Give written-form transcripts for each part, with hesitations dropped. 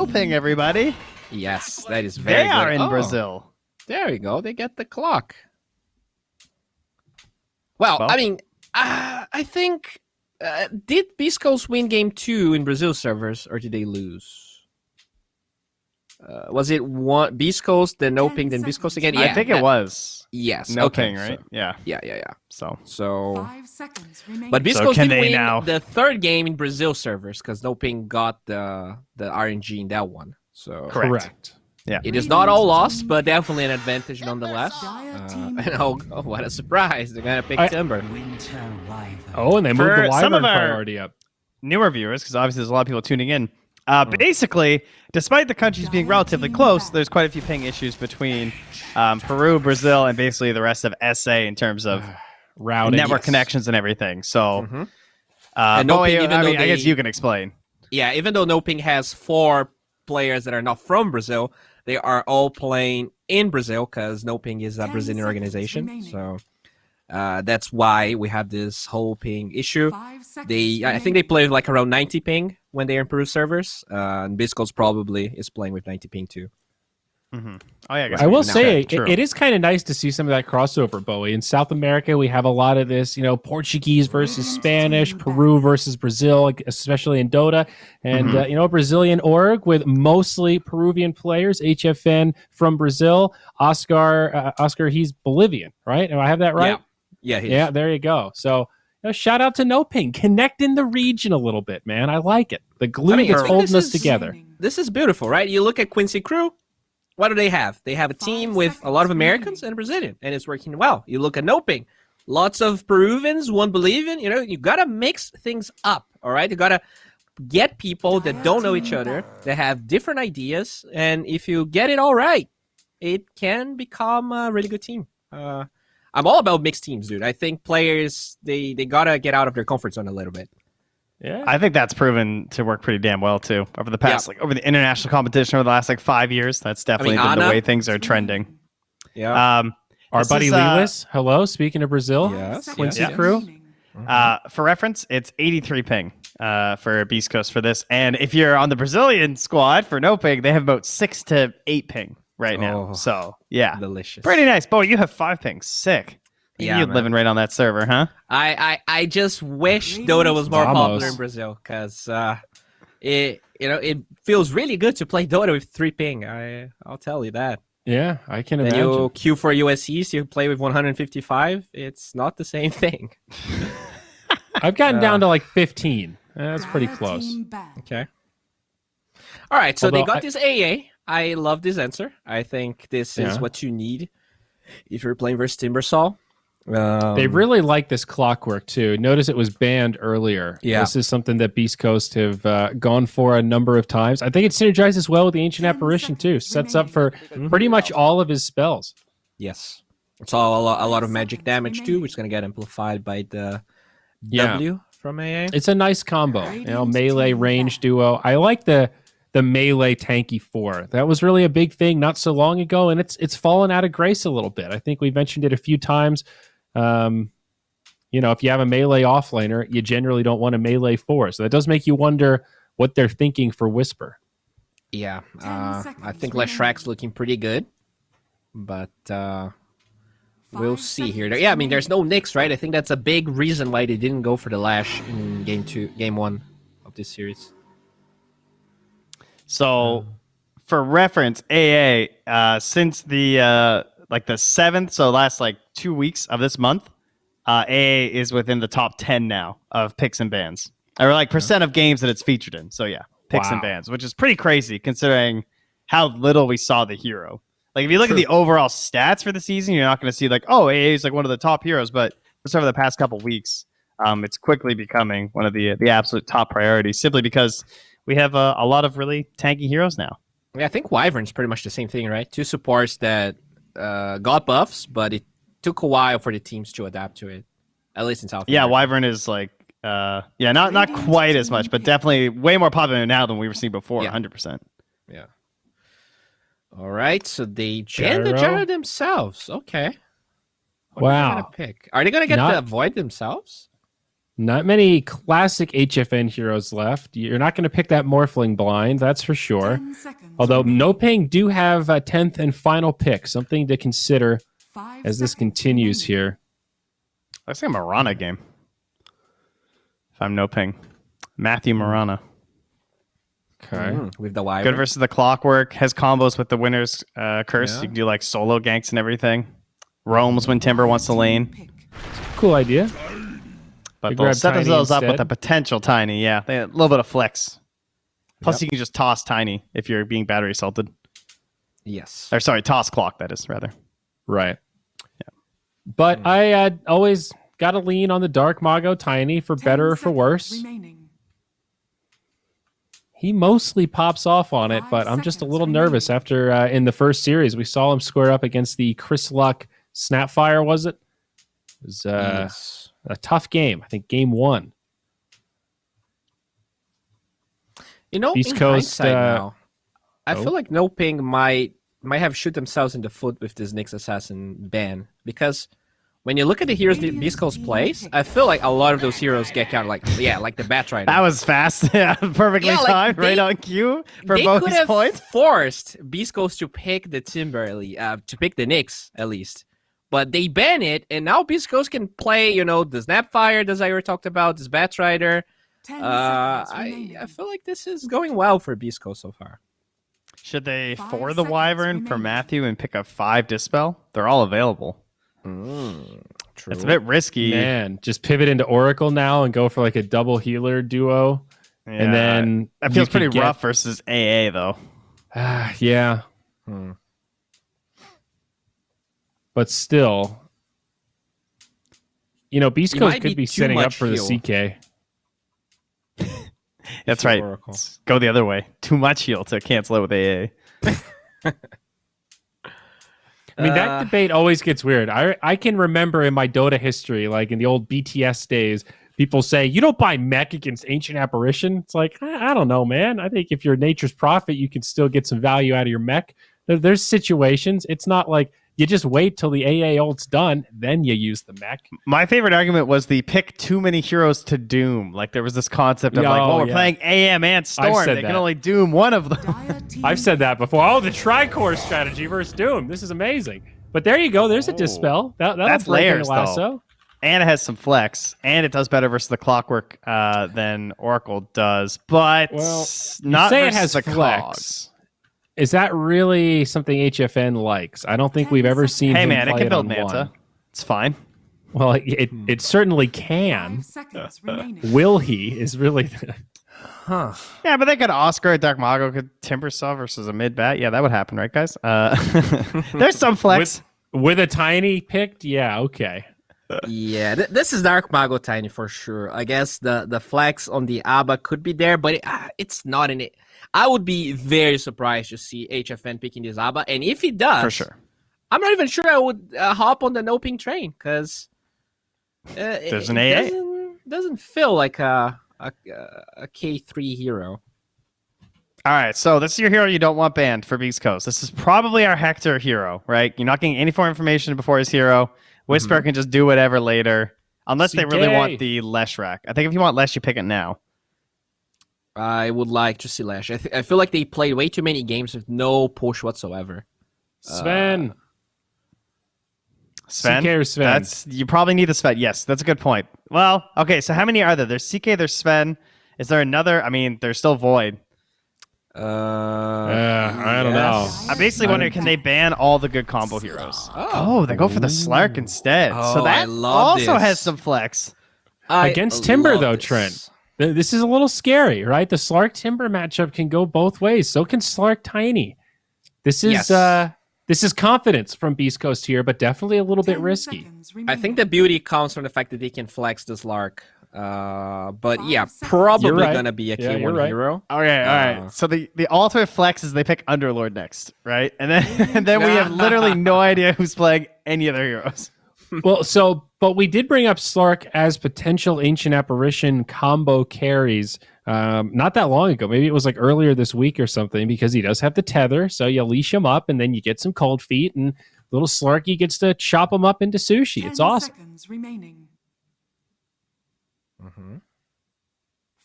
NoPing, everybody. Yes, that is very They are good. in Brazil. There you go. They get the clock. Well, I mean, I think did beastcoast win game 2 in Brazil servers, or did they lose? Was it one beastcoast, then NoPing, then beastcoast again? Yeah, I think it was. Yes. NoPing, okay, right? So, yeah. Yeah. So 5 seconds remaining. But beastcoast can did they win now? the third game in Brazil servers because NoPing got the RNG in that one. So Correct. Yeah. It is not all lost, but definitely an advantage nonetheless. What a surprise. They're going to pick Timber. Oh, and they moved the some of Wyvern our priority up. Newer viewers, because obviously there's a lot of people tuning in. Basically, despite the countries being relatively close, there's quite a few ping issues between Peru, Brazil, and basically the rest of SA in terms of routing, network connections and everything. So, and NoPing, I guess you can explain. Yeah, even though NoPing has 4 players that are not from Brazil, they are all playing in Brazil because NoPing is a Brazilian organization. Remaining. So that's why we have this whole ping issue. 5 seconds I think they play like around 90 ping when they're in Peru servers. And beastcoast probably is playing with 90 ping too. Mm-hmm. Oh yeah, I will say true. it is kind of nice to see some of that crossover, Bowie. In South America, we have a lot of this, Portuguese versus Spanish, Peru versus Brazil, like, especially in Dota, and Brazilian org with mostly Peruvian players. HFN from Brazil, Oscar, he's Bolivian, right? Do I have that right? Yeah. There you go. So. Shout out to NoPing, connecting the region a little bit, man. I like it. The glue that's holding us together. This is beautiful, right? You look at Quincy Crew. What do they have? They have a team with a lot of Americans and Brazilian, and it's working well. You look at NoPing, lots of Peruvians, one Bolivian. You gotta mix things up, all right? You gotta get people that don't know each other, that have different ideas, and if you get it all right, it can become a really good team. I'm all about mixed teams, dude. I think players they gotta get out of their comfort zone a little bit. Yeah, I think that's proven to work pretty damn well too over the past, over the international competition over the last 5 years. That's definitely been the way things are trending. Yeah. Our buddy Lewis, hello. Speaking of Brazil, Quincy Crew. For reference, it's 83 ping for Beast Coast for this, and if you're on the Brazilian squad for NoPing, they have about 6 to 8 ping right now. So yeah, delicious, pretty nice. Boy, you have 5 ping, sick. Yeah, you're living right on that server, huh? I just wish Dota was more popular in Brazil because it feels really good to play Dota with 3 ping. I'll tell you that. Yeah, I can imagine. imagine. You queue for USCs, you play with 155. It's not the same thing. I've gotten down to like 15. That's pretty close. Okay. All right, so they got this AA. I love this answer. I think this is what you need if you're playing versus Timbersaw. They really like this clockwork too. Notice it was banned earlier. Yeah. This is something that Beast Coast have gone for a number of times. I think it synergizes well with the Ancient Apparition too. Sets up for pretty much all of his spells. Yes. It's all a lot of magic damage too, which is going to get amplified by the W from AA. It's a nice combo. Melee range duo. I like the melee tanky 4. That was really a big thing not so long ago, and it's fallen out of grace a little bit. I think we mentioned it a few times. If you have a melee offlaner, you generally don't want a melee 4. So that does make you wonder what they're thinking for Whisper. Yeah, I think Leshrack's looking pretty good, but we'll see here. Yeah, I mean, there's no Nyx, right? I think that's a big reason why they didn't go for the Lash in game 1 of this series. So, for reference, AA since the the 7th, so last 2 weeks of this month, AA is within the top 10 now of picks and bans, or percent of games that it's featured in. So yeah, picks and bans, which is pretty crazy considering how little we saw the hero. If you look at the overall stats for the season, you're not going to see AA is one of the top heroes, but for over the past couple weeks, it's quickly becoming one of the absolute top priorities, simply because we have a lot of really tanky heroes now. Yeah, I think Wyvern's pretty much the same thing, right? 2 supports that got buffs, but it took a while for the teams to adapt to it, at least in South America. Yeah, Wyvern is not quite as much, but definitely way more popular now than we were seeing before, 100%. Yeah. All right, so they gen the Gyro themselves. Okay. What are they gonna pick? Are they going to get the Void themselves? Not many classic HFN heroes left. You're not going to pick that Morphling blind, that's for sure. 10 seconds Although remaining. NoPing do have a 10th and final pick, something to consider 5 as this seconds continues remaining. here. Looks like a Marana game. If I'm NoPing. Matthew Marana. Okay. With the wire. Good versus the Clockwork. Has combos with the Winner's Curse. Yeah. You can do like solo ganks and everything. Roams when Timber wants to lane. Pick. Cool idea. But You they'll grab set Tiny themselves up with instead. a potential Tiny. Yeah, they have a little bit of flex. Plus, Yep. you can just toss Tiny if you're being battery assaulted. Yes. Or sorry, toss Clock, that is, rather. Right. But I always got to lean on the Dark Mago Tiny for 10 better or for seconds worse. remaining. He mostly pops off on it, 5 but I'm just a seconds little nervous remaining. after in the first series we saw him square up against the Chris Luck Snapfire, was it? It was Yes. a tough game. I think game 1. You know, Beast in Coast, hindsight now, I oh. feel like NoPing might have shoot themselves in the foot with this Nyx Assassin ban, because when you look at the heroes that Beast Coast plays, I feel like a lot of those heroes get countered, like the Batrider. That was fast. Yeah, perfectly Yeah, like, timed. they- Right on cue for they could Bowie's have point. forced Beast Coast to pick the Timber, to pick the Nyx at least, but they ban it, and now Beast Coast can play, the Snapfire, as I already talked about, this Batrider. 10 seconds I remaining. feel like this is going well for Beast Coast so far. Should they 5 for the seconds Wyvern for remaining. Matthew and pick up 5 Dispel? They're all available. True. It's a bit risky. Man, just pivot into Oracle now and go for like a double healer duo. Yeah, And then that you feels could pretty get- rough versus AA though. Yeah. Hmm. But still, Beast It Coast might be could be too setting up much for the heal. CK. That's you're right. Oracle. Go the other way. Too much heal to cancel it with AA. I mean, that debate always gets weird. I can remember in my Dota history, like in the old BTS days, people say, you don't buy mech against Ancient Apparition. It's like, I don't know, man. I think if you're Nature's Prophet, you can still get some value out of your mech. There's situations. It's not like you just wait till the AA ult's done, then you use the mech. My favorite argument was the pick too many heroes to doom. Like there was this concept of like, Oh, well, we're yeah. playing AM and Storm. said They can that. only doom one of them. Dire team I've said that before. Oh, the Tricore strategy versus Doom. This is amazing. But there you go. There's a Dispel. That'll That's break any layers, though. lasso. And it has some flex, and it does better versus the Clockwork than Oracle does, but Well, not say it versus has the flex. Cogs. Is that really something HFN likes? I don't think 10 we've ever seconds. seen Hey him man, it play can build on Manta. one. It's fine. Well, it certainly can. 5 seconds remaining. Will he is really Huh. Yeah, but they could Oscar, Dark Mago could Timbersaw versus a mid bat. Yeah, that would happen, right, guys? There's some flex. with a tiny picked. Yeah, okay. Yeah, this is Dark Mago Tiny for sure. I guess the flex on the ABBA could be there, but it's not in it. I would be very surprised to see HFN picking this ABBA, and if he does, For sure. I'm not even sure I would hop on the NoPing train, because There's an it AA. doesn't feel like a K3 hero. All right, so this is your hero you don't want banned for Beast Coast. This is probably our Hector hero, right? You're not getting any more information before his hero. Whisper can just do whatever later, unless they really CK. want the Lesh rack. I think if you want Lesh, you pick it now. I would like to see Lash. I feel like they played way too many games with no push whatsoever. Sven. Sven? CK or Sven? You probably need the Sven. Yes, that's a good point. Well, okay, so how many are there? There's CK, there's Sven. Is there another? I mean, there's still Void. I don't know. I'm basically wondering, can they ban all the good combo heroes? Oh, they go for the Slark instead. Oh, So I that love also this. has some flex. Against Timber, love though, this. Trent. This is a little scary, right? The Slark Timber matchup can go both ways. So can Slark Tiny. This is Yes. this is confidence from Beast Coast here, but definitely a little bit 10 risky. seconds I remaining. think the beauty comes from the fact that they can flex this Lark. But 5 yeah, seconds. probably You're right. gonna be a Yeah, K1 you're right. hero. Okay, all right. So the ultimate flex is they pick Underlord next, right? And then we have literally no idea who's playing any other heroes. Well, but we did bring up Slark as potential Ancient Apparition combo carries not that long ago. Maybe it was like earlier this week or something, because he does have the tether. So you leash him up and then you get some cold feet, and little Slarky gets to chop him up into sushi. 10 It's awesome. seconds remaining.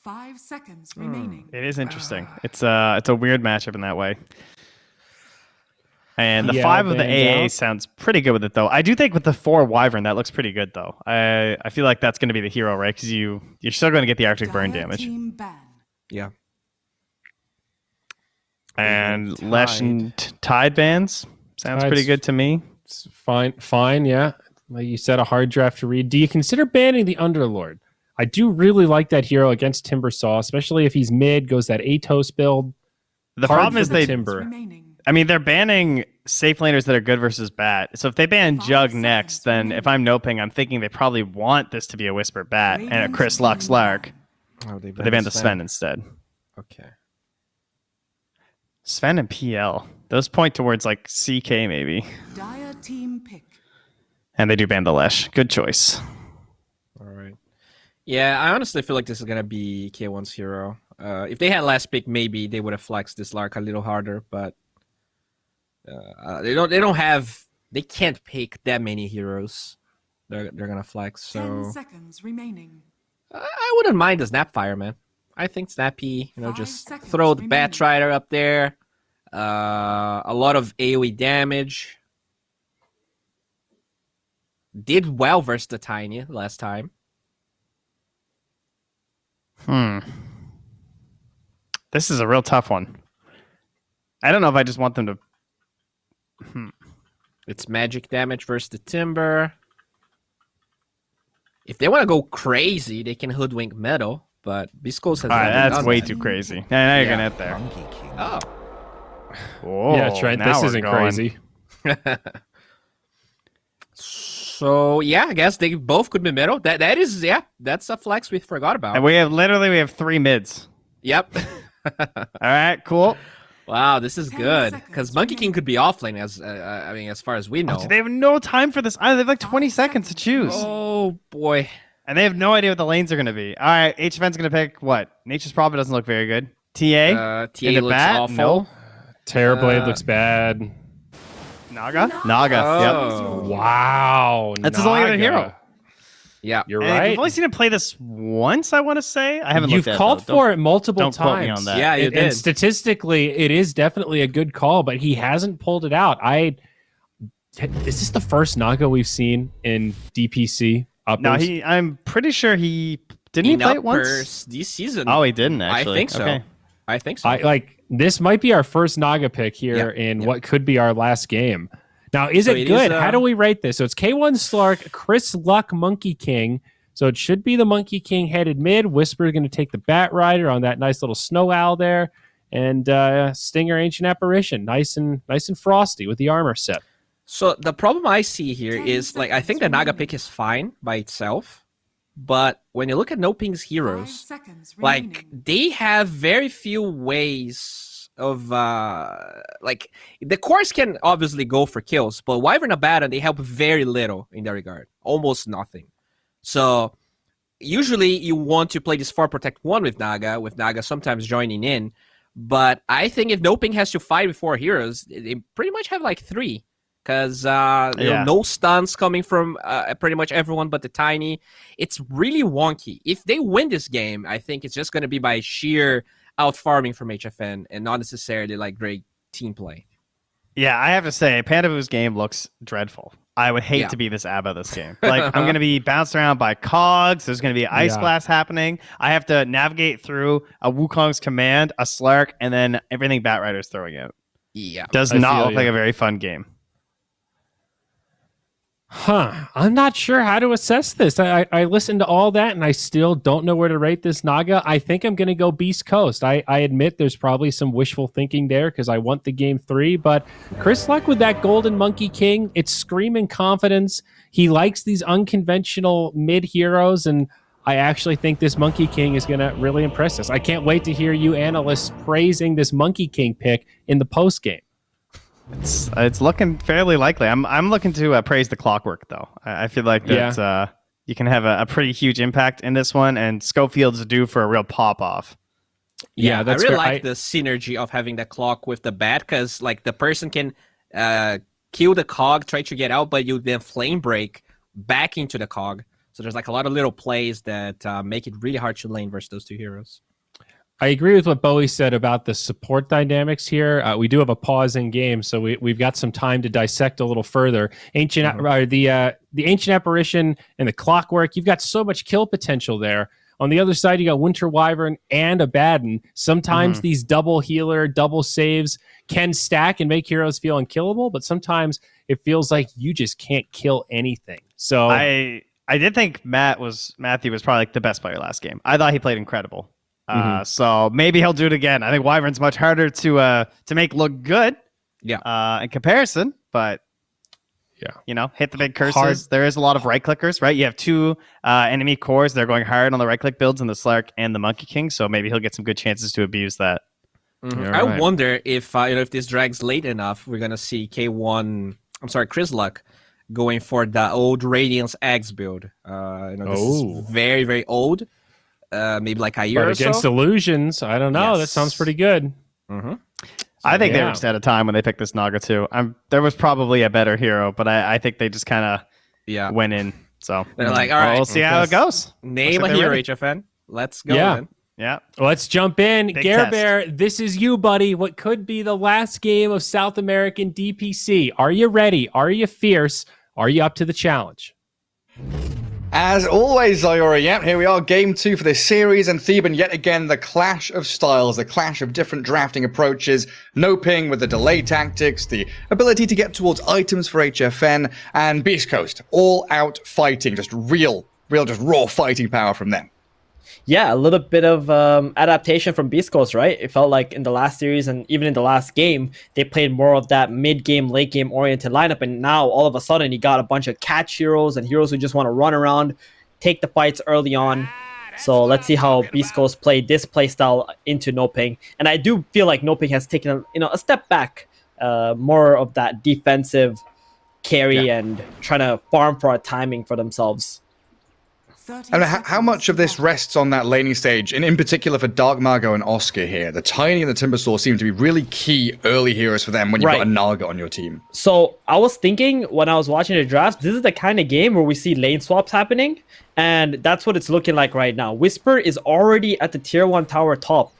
5 seconds remaining. It is interesting. It's a weird matchup in that way. And the Yeah, 5 of the banned AA out. sounds pretty good with it, though. I do think with the 4 Wyvern, that looks pretty good, though. I feel like that's going to be the hero, right? Because you're still going to get the Arctic Burn Dire damage. team ban. Yeah. And Tide. Lesh and Tide bans sounds Tide's- pretty good to me. It's fine, yeah. Like you said, a hard draft to read. Do you consider banning the Underlord? I do really like that hero against Timbersaw, especially if he's mid, goes that Atos build. The Hard problem for is the they Timber. Remaining. I mean, they're banning safe laners that are good versus bad. So if they ban 5 Jug seconds next, then if I'm NoPing, I'm thinking they probably want this to be a Whisper Bat and a Radiant's Chris team Lux Lark, ban. Oh, they but they banned the Sven instead. Okay. Sven and PL. Those point towards like CK maybe. Dire team pick. And they do ban the Lesh. Good choice. All right. Yeah, I honestly feel like this is gonna be K1's hero. If they had last pick, maybe they would have flexed this Lark a little harder, but they can't pick that many heroes. They're gonna flex. 10 So seconds remaining. I wouldn't mind the Snapfire, man. I think Snappy, 5 just seconds throw the remaining. Batrider up there. A lot of AoE damage. Did well versus the Tiny last time. This is a real tough one. I don't know if I just want them to. It's magic damage versus the Timber. If they want to go crazy, they can hoodwink Metal, but beastcoast has All right, never that's done way that. too crazy. Now you're Yeah. gonna hit there. Oh. Whoa, Yeah, Trent, now this we're isn't going. crazy. So yeah, I guess they both could be Metal. That's a flex we forgot about. And we have 3 mids. Yep. All right, cool. Wow, this is 10 good seconds because Monkey King remaining. could be offlane as far as we know. Oh, they have no time for this. They have like 20 5 seconds to seconds choose. Oh boy. And they have no idea what the lanes are going to be. All right, HFN's going to pick what? Nature's Prophet doesn't look very good. TA? TA Into looks bat? awful. Nope. Terrorblade looks bad. Naga? Naga. Yep. Oh. Wow. That's his only other Naga. hero. Yeah. You're And right. We've only seen him play this once, I want to say. I haven't You've looked at called it, though. for it multiple don't quote me times. on that. Yeah, you and did. statistically, it is definitely a good call, but he hasn't pulled it out. Is this the first Naga we've seen in DPC? No, uppers? I'm pretty sure he didn't he In play it once. uppers this season. Oh, he didn't actually. I think so. Okay. I think so. I like this might be our first Naga pick here Yeah, in yeah. what could be our last game. Now, is So it it good? is, How do we rate this? So it's K1 Slark, Chris Luck, Monkey King. So it should be the Monkey King headed mid. Whisper is going to take the Bat Rider on that nice little Snow Owl there, and Stinger Ancient Apparition, nice and frosty with the armor set. So the problem I see here 10 is I think the seconds Naga remaining. pick is fine by itself, but when you look at NoPing's 5 heroes, seconds remaining. they have very few ways of the cores can obviously go for kills, but Wyvern and Abaddon, they help very little in that regard, almost nothing. So usually you want to play this 4 protect 1 with Naga sometimes joining in, but I think if NoPing has to fight with 4 heroes, they pretty much have 3. Because no stuns coming from pretty much everyone but the Tiny. It's really wonky. If they win this game, I think it's just going to be by sheer out farming from HFN and not necessarily great team play. Yeah, I have to say, Pandaboo's game looks dreadful. I would hate Yeah. to be this ABBA this game. I'm going to be bounced around by cogs. There's going to be Ice Yeah. Blast happening. I have to navigate through a Wukong's command, a Slark, and then everything Batrider's throwing out. Yeah. Does I not feel look you. like a very fun game. I'm not sure how to assess this. I listened to all that and I still don't know where to rate this Naga. I think I'm going to go Beast Coast. I admit there's probably some wishful thinking there because I want the game 3, but Chris Luck with that Golden Monkey King, it's screaming confidence. He likes these unconventional mid heroes, and I actually think this Monkey King is going to really impress us. I can't wait to hear you analysts praising this Monkey King pick in the post game. It's looking fairly likely. I'm looking to praise the clockwork, though. I feel like that you can have a pretty huge impact in this one, and Schofield's due for a real pop-off. Yeah, I that's really fair. like the synergy of having the clock with the bat, because the person can kill the cog, try to get out, but you then flame break back into the cog. So there's like a lot of little plays that make it really hard to lane versus those two heroes. I agree with what Bowie said about the support dynamics here. We do have a pause in game, so we've got some time to dissect a little further. The Ancient Apparition and the Clockwork, you've got so much kill potential there. On the other side, you got Winter Wyvern and Abaddon. Sometimes these double healer, double saves can stack and make heroes feel unkillable, but sometimes it feels like you just can't kill anything. So I did think Matthew was probably like the best player last game. I thought he played incredible. So maybe he'll do it again. I think Wyvern's much harder to make look good. Yeah. In comparison, but hit the big curses. Hard. There is a lot of right clickers, right? You have two enemy cores. They're going hard on the right click builds in the Slark and the Monkey King. So maybe he'll get some good chances to abuse that. I wonder if if this drags late enough, we're gonna see Chrysluk going for the old Radiance Eggs build. This is very, very old. Maybe like a year but or against so. Illusions, I don't know. Yes. That sounds pretty good. I think they were just out of time when they picked this Naga too. There was probably a better hero, but I think they just kind of went in. So they're like, all right, we'll see how it goes. Name a hero, HFN. Let's go. Then. Yeah. Let's jump in. Big Gare test. Bear, this is you, buddy. What could be the last game of South American DPC? Are you ready? Are you fierce? Are you up to the challenge? As always, Zyora, here we are, game 2 for this series, and Theban, yet again, the clash of styles, the clash of different drafting approaches, NoPing with the delay tactics, the ability to get towards items for HFN, and Beast Coast, all out fighting, just real, just raw fighting power from them. Yeah, a little bit of adaptation from Beast Coast, right? It felt like in the last series and even in the last game, they played more of that mid-game, late-game oriented lineup, and now all of a sudden you got a bunch of catch heroes and heroes who just want to run around, take the fights early on. So let's see how Beast Coast played this playstyle into NoPing. And I do feel like NoPing has taken a step back, more of that defensive carry and trying to farm for a timing for themselves. And how much of this rests on that laning stage, and in particular for Dark Margo and Oscar here? The Tiny and the Timbersaw seem to be really key early heroes for them when you've got a Naga on your team. So I was thinking when I was watching the draft, this is the kind of game where we see lane swaps happening, and that's what it's looking like right now. Whisper is already at the tier 1 tower top.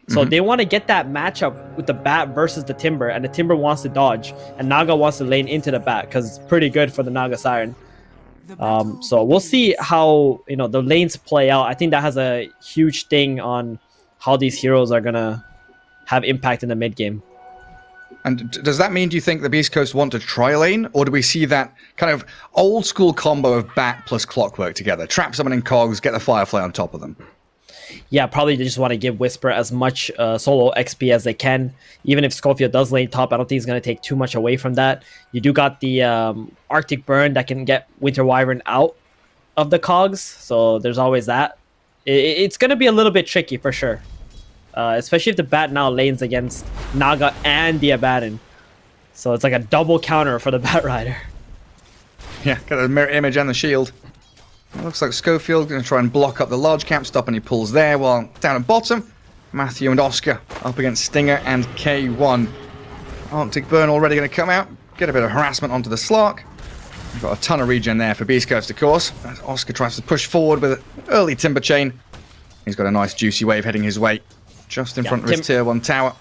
So they want to get that matchup with the Bat versus the Timber, and the Timber wants to dodge, and Naga wants to lane into the Bat because it's pretty good for the Naga Siren. So we'll see how the lanes play out. I think that has a huge thing on how these heroes are gonna have impact in the mid game. And does that mean, do you think the Beast Coast want to try lane, or do we see that kind of old school combo of Bat plus Clockwork together? Trap someone in cogs, get the Firefly on top of them. Yeah, probably they just want to give Whisper as much solo XP as they can. Even if Schofield does lane top, I don't think it's going to take too much away from that. You do got the Arctic Burn that can get Winter Wyvern out of the cogs, so there's always that. It's going to be a little bit tricky for sure, especially if the Bat now lanes against Naga and the Abaddon. So it's like a double counter for the Bat Rider. Yeah, got the mirror image and the shield. It looks like Schofield going to try and block up the large cap, stop any pulls there, while down at bottom, Matthew and Oscar up against Stinger and K1. Arctic Burn already going to come out, get a bit of harassment onto the Slark. We've got a ton of regen there for Beast Coast, of course, as Oscar tries to push forward with an early Timber Chain. He's got a nice juicy wave heading his way, just in front of his tier 1 tower.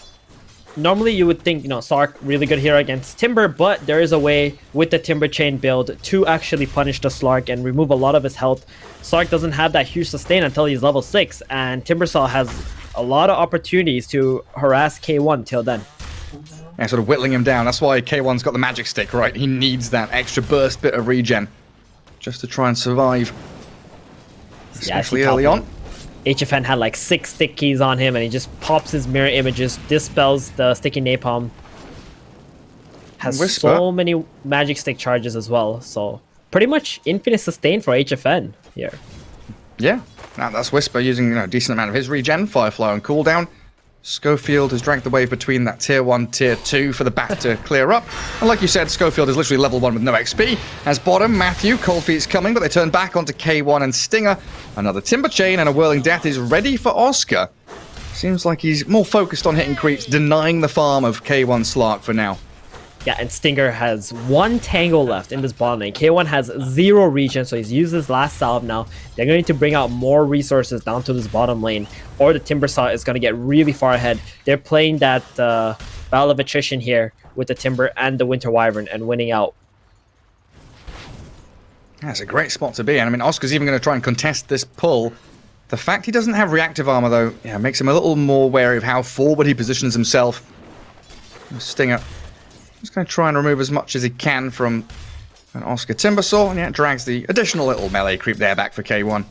Normally you would think, Sark, really good hero against Timber, but there is a way with the Timber Chain build to actually punish the Slark and remove a lot of his health. Sark doesn't have that huge sustain until he's level 6, and Timbersaw has a lot of opportunities to harass K1 till then. Yeah, sort of whittling him down. That's why K1's got the magic stick, right? He needs that extra burst bit of regen just to try and survive, especially early on. HFN had like 6 stick keys on him, and he just pops his mirror images, dispels the sticky napalm. Has so many magic stick charges as well, so pretty much infinite sustain for HFN here. Yeah, now that's Whisper using a decent amount of his regen, Firefly on cooldown. Schofield has dragged the wave between that tier 1, tier 2 for the Bat to clear up. And like you said, Schofield is literally level 1 with no XP. As bottom, Matthew, Cold Feet's coming, but they turn back onto K1 and Stinger. Another Timber Chain and a Whirling Death is ready for Oscar. Seems like he's more focused on hitting creeps, denying the farm of K1 Slark for now. Yeah, and Stinger has 1 Tango left in this bottom lane. K1 has 0 regen, so he's used his last salve now. They're going to bring out more resources down to this bottom lane, or the Timbersaw is going to get really far ahead. They're playing that battle of attrition here with the Timber and the Winter Wyvern and winning out. That's a great spot to be in. I mean, Oscar's even going to try and contest this pull. The fact he doesn't have reactive armor, though, yeah, makes him a little more wary of how forward he positions himself. Stinger just going to try and remove as much as he can from an Oscar Timbersaw, and yeah, drags the additional little melee creep there back for K1.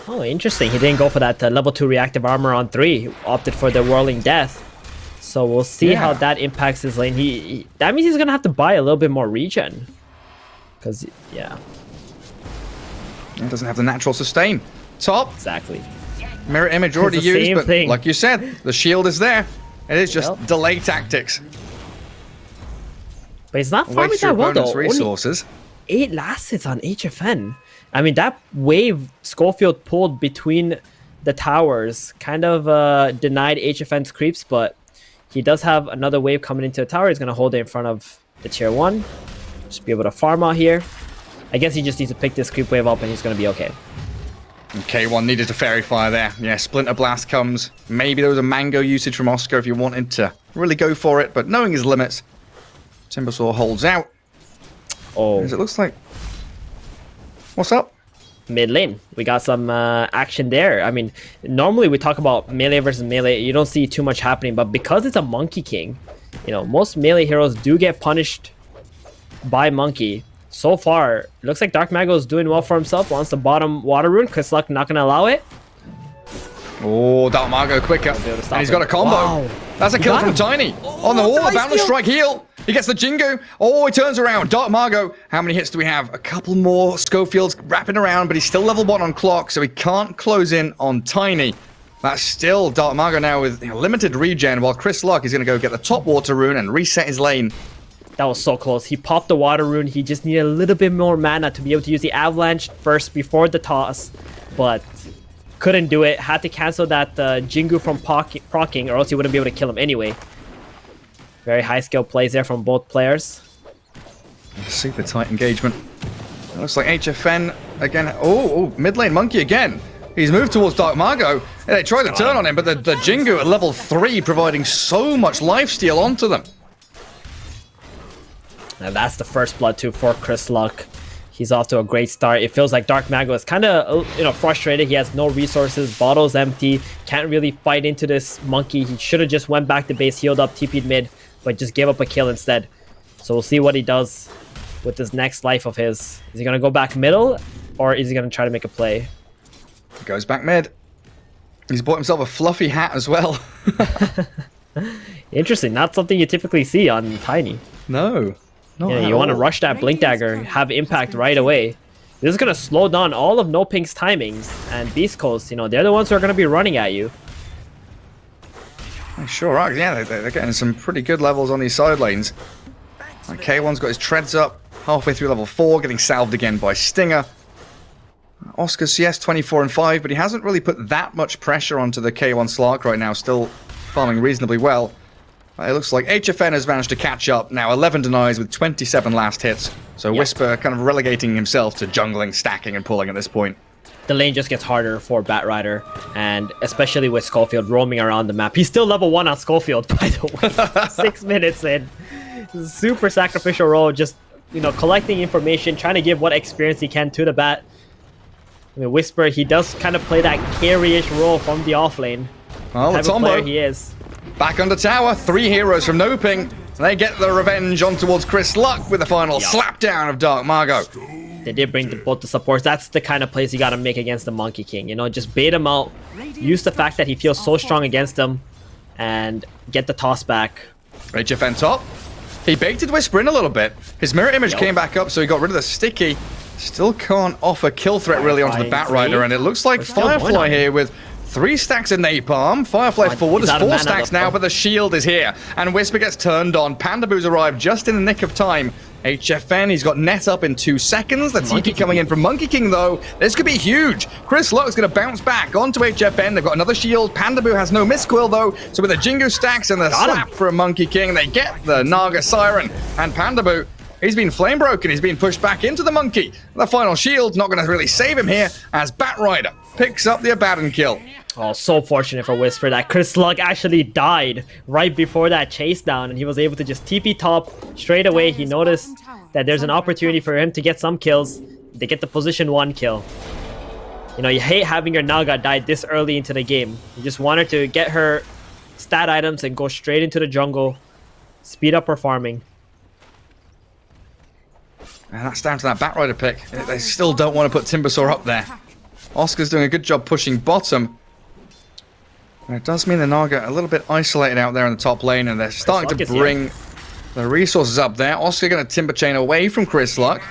Oh, interesting. He didn't go for that level 2 reactive armor on 3. Opted for the Whirling Death. So we'll see how that impacts his lane. That means he's going to have to buy a little bit more regen. Because, yeah. It doesn't have the natural sustain. Top. Exactly. Mirror image already It's the used, same but thing. like you said, the shield is there. It is just delay tactics. But he's not farming Waste your that well, though. opponent's resources. Only 8 last hits on HFN. I mean, that wave Schofield pulled between the towers kind of denied HFN's creeps, but he does have another wave coming into the tower. He's going to hold it in front of the tier 1. Just be able to farm out here. I guess he just needs to pick this creep wave up and he's going to be okay. And K1 needed to Fairy Fire there. Yeah, Splinter Blast comes. Maybe there was a Mango usage from Oscar if you wanted to really go for it, but knowing his limits, Timbersaw holds out. Oh, As it looks like... What's up? mid lane. We got some action there. I mean, normally we talk about melee versus melee. You don't see too much happening, but because it's a Monkey King, you know, most melee heroes do get punished by Monkey. So far, it looks like Dark Mago is doing well for himself. Wants the bottom water rune. Chris Luck not going to allow it. Oh, Dark Mago quicker. And he's got a combo. Wow. That's a kill got from him. Tiny. On the wall, a Boundless Strike heal. He gets the Jingu. Oh, he turns around. Dark Mago. How many hits do we have? A couple more. Schofields wrapping around, but he's still level 1 on clock, so he can't close in on Tiny. That's still Dark Mago now with limited regen, while Chris Luck is going to go get the top water rune and reset his lane. That was so close. He popped the water rune. He just needed a little bit more mana to be able to use the avalanche first before the toss, but couldn't do it. Had to cancel that Jingu from proccing, or else he wouldn't be able to kill him anyway. Very high skill plays there from both players. Super tight engagement. It looks like HFN again. Oh, mid lane Monkey again. He's moved towards Dark Mago. Yeah, they tried to turn on him, but the Jingu at level 3 providing so much lifesteal onto them. And that's the first blood too for Chris Luck. He's off to a great start. It feels like Dark Mago is kind of frustrated. He has no resources. Bottle's empty. Can't really fight into this Monkey. He should have just went back to base, healed up, TP'd mid, but just gave up a kill instead. So we'll see what he does with this next life of his. Is he going to go back middle, or is he going to try to make a play? Goes back mid. He's bought himself a fluffy hat as well. Interesting. Not something you typically see on Tiny. No. You want to rush that Blink Dagger, have impact right away. This is going to slow down all of NoPing's timings, and Beast Coast, they're the ones who are going to be running at you. They sure are. Yeah, they're getting some pretty good levels on these side lanes. Like K1's got his treads up, halfway through level 4, getting salved again by Stinger. Oscar's CS 24 and 5, but he hasn't really put that much pressure onto the K1 Slark right now, still farming reasonably well. It looks like HFN has managed to catch up, now 11 denies with 27 last hits. So Whisper kind of relegating himself to jungling, stacking, and pulling at this point. The lane just gets harder for Batrider, and especially with Schofield roaming around the map. He's still level 1 on Schofield, by the way. 6 minutes in. Super sacrificial role, just, collecting information, trying to give what experience he can to the Bat. I mean, Whisper, he does kind of play that carry-ish role from the offlane. Well, Type the of player Tombo. he is. Back under tower, 3 heroes from NoPing. They get the revenge on towards Chris Luck with the final slap down of Dark Mago. They did bring both the supports. That's the kind of plays you got to make against the Monkey King. Just bait him out, use the fact that he feels so strong against him, and get the toss back. HFN top. He baited Whisper in a little bit. His mirror image came back up, so he got rid of the sticky. Still can't offer kill threat really onto the Batrider, and it looks like Firefly here with 3 stacks of Napalm. Firefly forward is 4 stacks now, but the shield is here. And Whisper gets turned on. Pandaboo's arrived just in the nick of time. HFN, he's got net up in 2 seconds. The TP coming in from Monkey King, though. This could be huge. Chris Luck's going to bounce back onto HFN. They've got another shield. Pandaboo has no misquill, though. So with the Jingo stacks and the slap from Monkey King, they get the Naga Siren. And Pandaboo, he's been flame broken. He's been pushed back into the Monkey. The final shield not going to really save him here as Batrider picks up the Abaddon kill. Oh, so fortunate for Whisper that Chris Luck actually died right before that chase down, and he was able to just TP top straight away. He noticed that there's an opportunity for him to get some kills. They get the position 1 kill. You know, you hate having your Naga die this early into the game. You just want her to get her stat items and go straight into the jungle, speed up her farming. And that's down to that Batrider pick. They still don't want to put Timbersaw up there. Oscar's doing a good job pushing bottom. And it does mean the Naga a little bit isolated out there in the top lane, and they're starting to bring the resources up there. Oscar going to Timber Chain away from Chris Luck.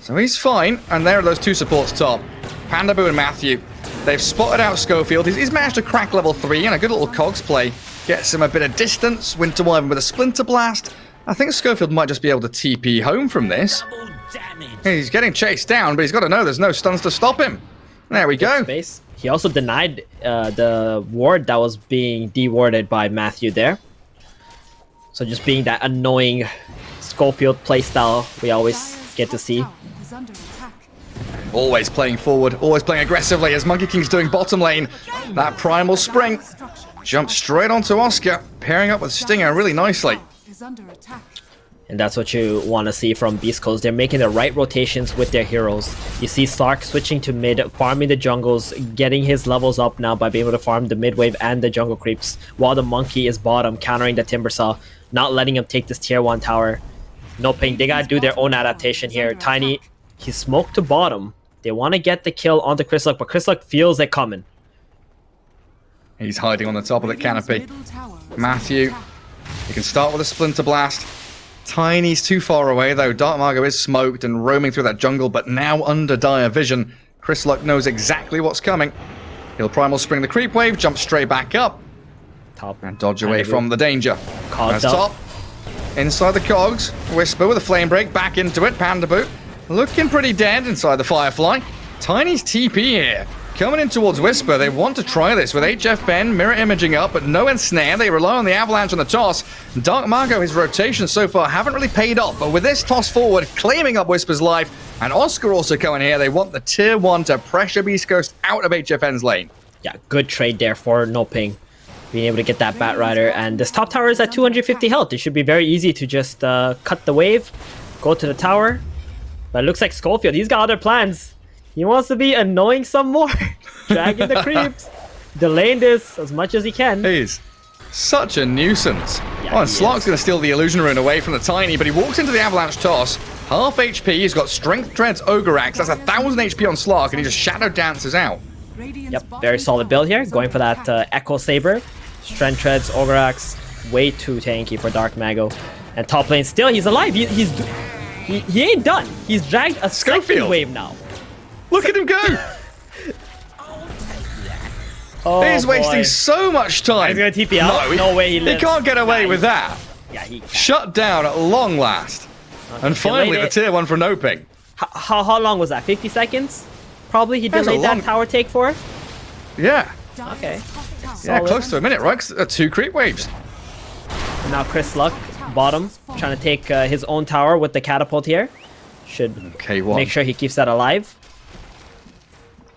So he's fine, and there are those 2 supports top. Pandaboo and Matthew. They've spotted out Schofield. He's managed to crack level 3, and a good little cogs play gets him a bit of distance. Winter Wyvern with a Splinter Blast. I think Schofield might just be able to TP home from this. He's getting chased down, but he's got to know there's no stuns to stop him. There we go. Space. He also denied the ward that was being dewarded by Matthew there. So just being that annoying Schofield playstyle we always get to see. Always playing forward, always playing aggressively as Monkey King's doing bottom lane. That Primal Spring jumps straight onto Oscar, pairing up with Stinger really nicely. And that's what you want to see from Beast Coast. They're making the right rotations with their heroes. You see Slark switching to mid, farming the jungles, getting his levels up now by being able to farm the mid wave and the jungle creeps, while the Monkey is bottom, countering the Timbersaw, not letting him take this tier 1 tower. NoPing, they gotta do their own adaptation here. Tiny, he smoked to bottom. They want to get the kill onto Chris Luck, but Chris Luck feels it coming. He's hiding on the top of the canopy. Matthew, you can start with a Splinter Blast. Tiny's too far away, though. Dark Margo is smoked and roaming through that jungle, but now under dire vision. Chris Luck knows exactly what's coming. He'll Primal Spring the creep wave, jump straight back up, Top. and dodge away from the danger. Cogs That's up. top. Inside the cogs. Whisper with a flame break, back into it. Pandaboo looking pretty dead inside the Firefly. Tiny's TP here. Coming in towards Whisper, they want to try this with HFN mirror imaging up, but no ensnare. They rely on the avalanche and the toss. Dark Margo, his rotations so far haven't really paid off, but with this toss forward, claiming up Whisper's life, and Oscar also coming here, they want the tier 1 to pressure Beast Coast out of HFN's lane. Yeah, good trade there for NoPing. Being able to get that Batrider, and this top tower is at 250 health. It should be very easy to just cut the wave, go to the tower. But it looks like Schofield, he's got other plans. He wants to be annoying some more. Dragging the creeps. Delaying this as much as he can. He's such a nuisance. Yeah, And Slark's going to steal the Illusion Rune away from the Tiny, but he walks into the Avalanche toss. Half HP, he's got Strength Treads Ogre Axe. That's 1,000 HP on Slark, and he just Shadow Dances out. Yep, very solid build here. Going for that Echo Saber. Strength Treads, Ogre Axe. Way too tanky for Dark Mago. And top lane still, he's alive. He ain't done. He's dragged a second Schofield. wave now. Look at him go! Oh, He's wasting boy. so much time. He's gonna TP out. No way he lives. He can't get away with that. Yeah, he can. Shut down at long last. And finally, delayed the it. tier 1 for NoPing. How long was that? 50 seconds? Probably he That's a delayed long- that tower take for? Yeah. Okay. Yeah, Solid. close to a minute, right? 'Cause, 2 creep waves. And now Chris Luck, bottom, trying to take his own tower with the catapult here. Should K1. make sure he keeps that alive.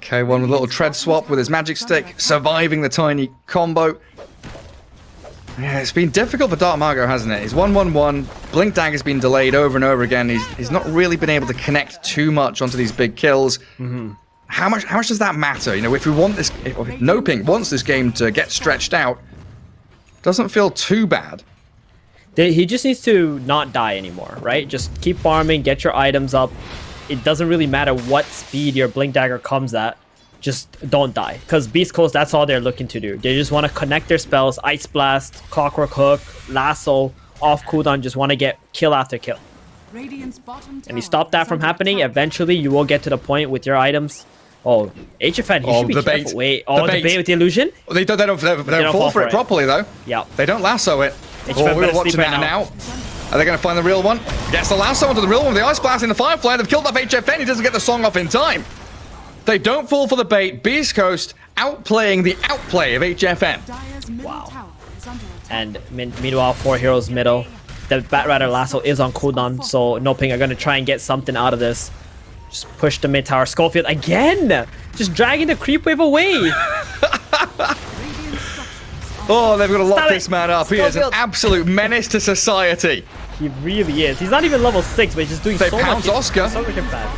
K1 with a little tread swap with his magic stick, surviving the Tiny combo. Yeah, it's been difficult for Dark Margo, hasn't it? His 1-1-1, Blink Dagger's been delayed over and over again. He's not really been able to connect too much onto these big kills. How much does that matter? You know, if we want this, if NoPing wants this game to get stretched out, doesn't feel too bad. He just needs to not die anymore, right? Just keep farming, get your items up. It doesn't really matter what speed your Blink Dagger comes at. Just don't die. Because Beast Coast, that's all they're looking to do. They just want to connect their spells. Ice Blast, Clockwork Hook, Lasso, off cooldown. Just want to get kill after kill. And you stop that from happening, eventually you will get to the point with your items. Oh, HFN, he should be the careful. bait. Wait, The the bait. bait with the illusion? They don't fall for it properly, though. Yeah. They don't lasso it. HFN Oh, we're better watching sleep right that now. Are they going to find the real one? Gets the lasso onto the real one with the Ice Blast in the Firefly. They've killed off HFN. He doesn't get the song off in time. They don't fall for the bait. Beast Coast outplaying the outplay of HFN. Dire's middle tower is under attack. And meanwhile, 4 heroes middle. The Batrider lasso is on cooldown, so NoPing are going to try and get something out of this. Just push the mid tower. Schofield again! Just dragging the creep wave away. Radiant structures Oh, they've got to lock Stop it. this man up. He is an Schofield. absolute menace to society. He really is. He's not even level 6, but he's just doing They so pounce much. Oscar. So much impact.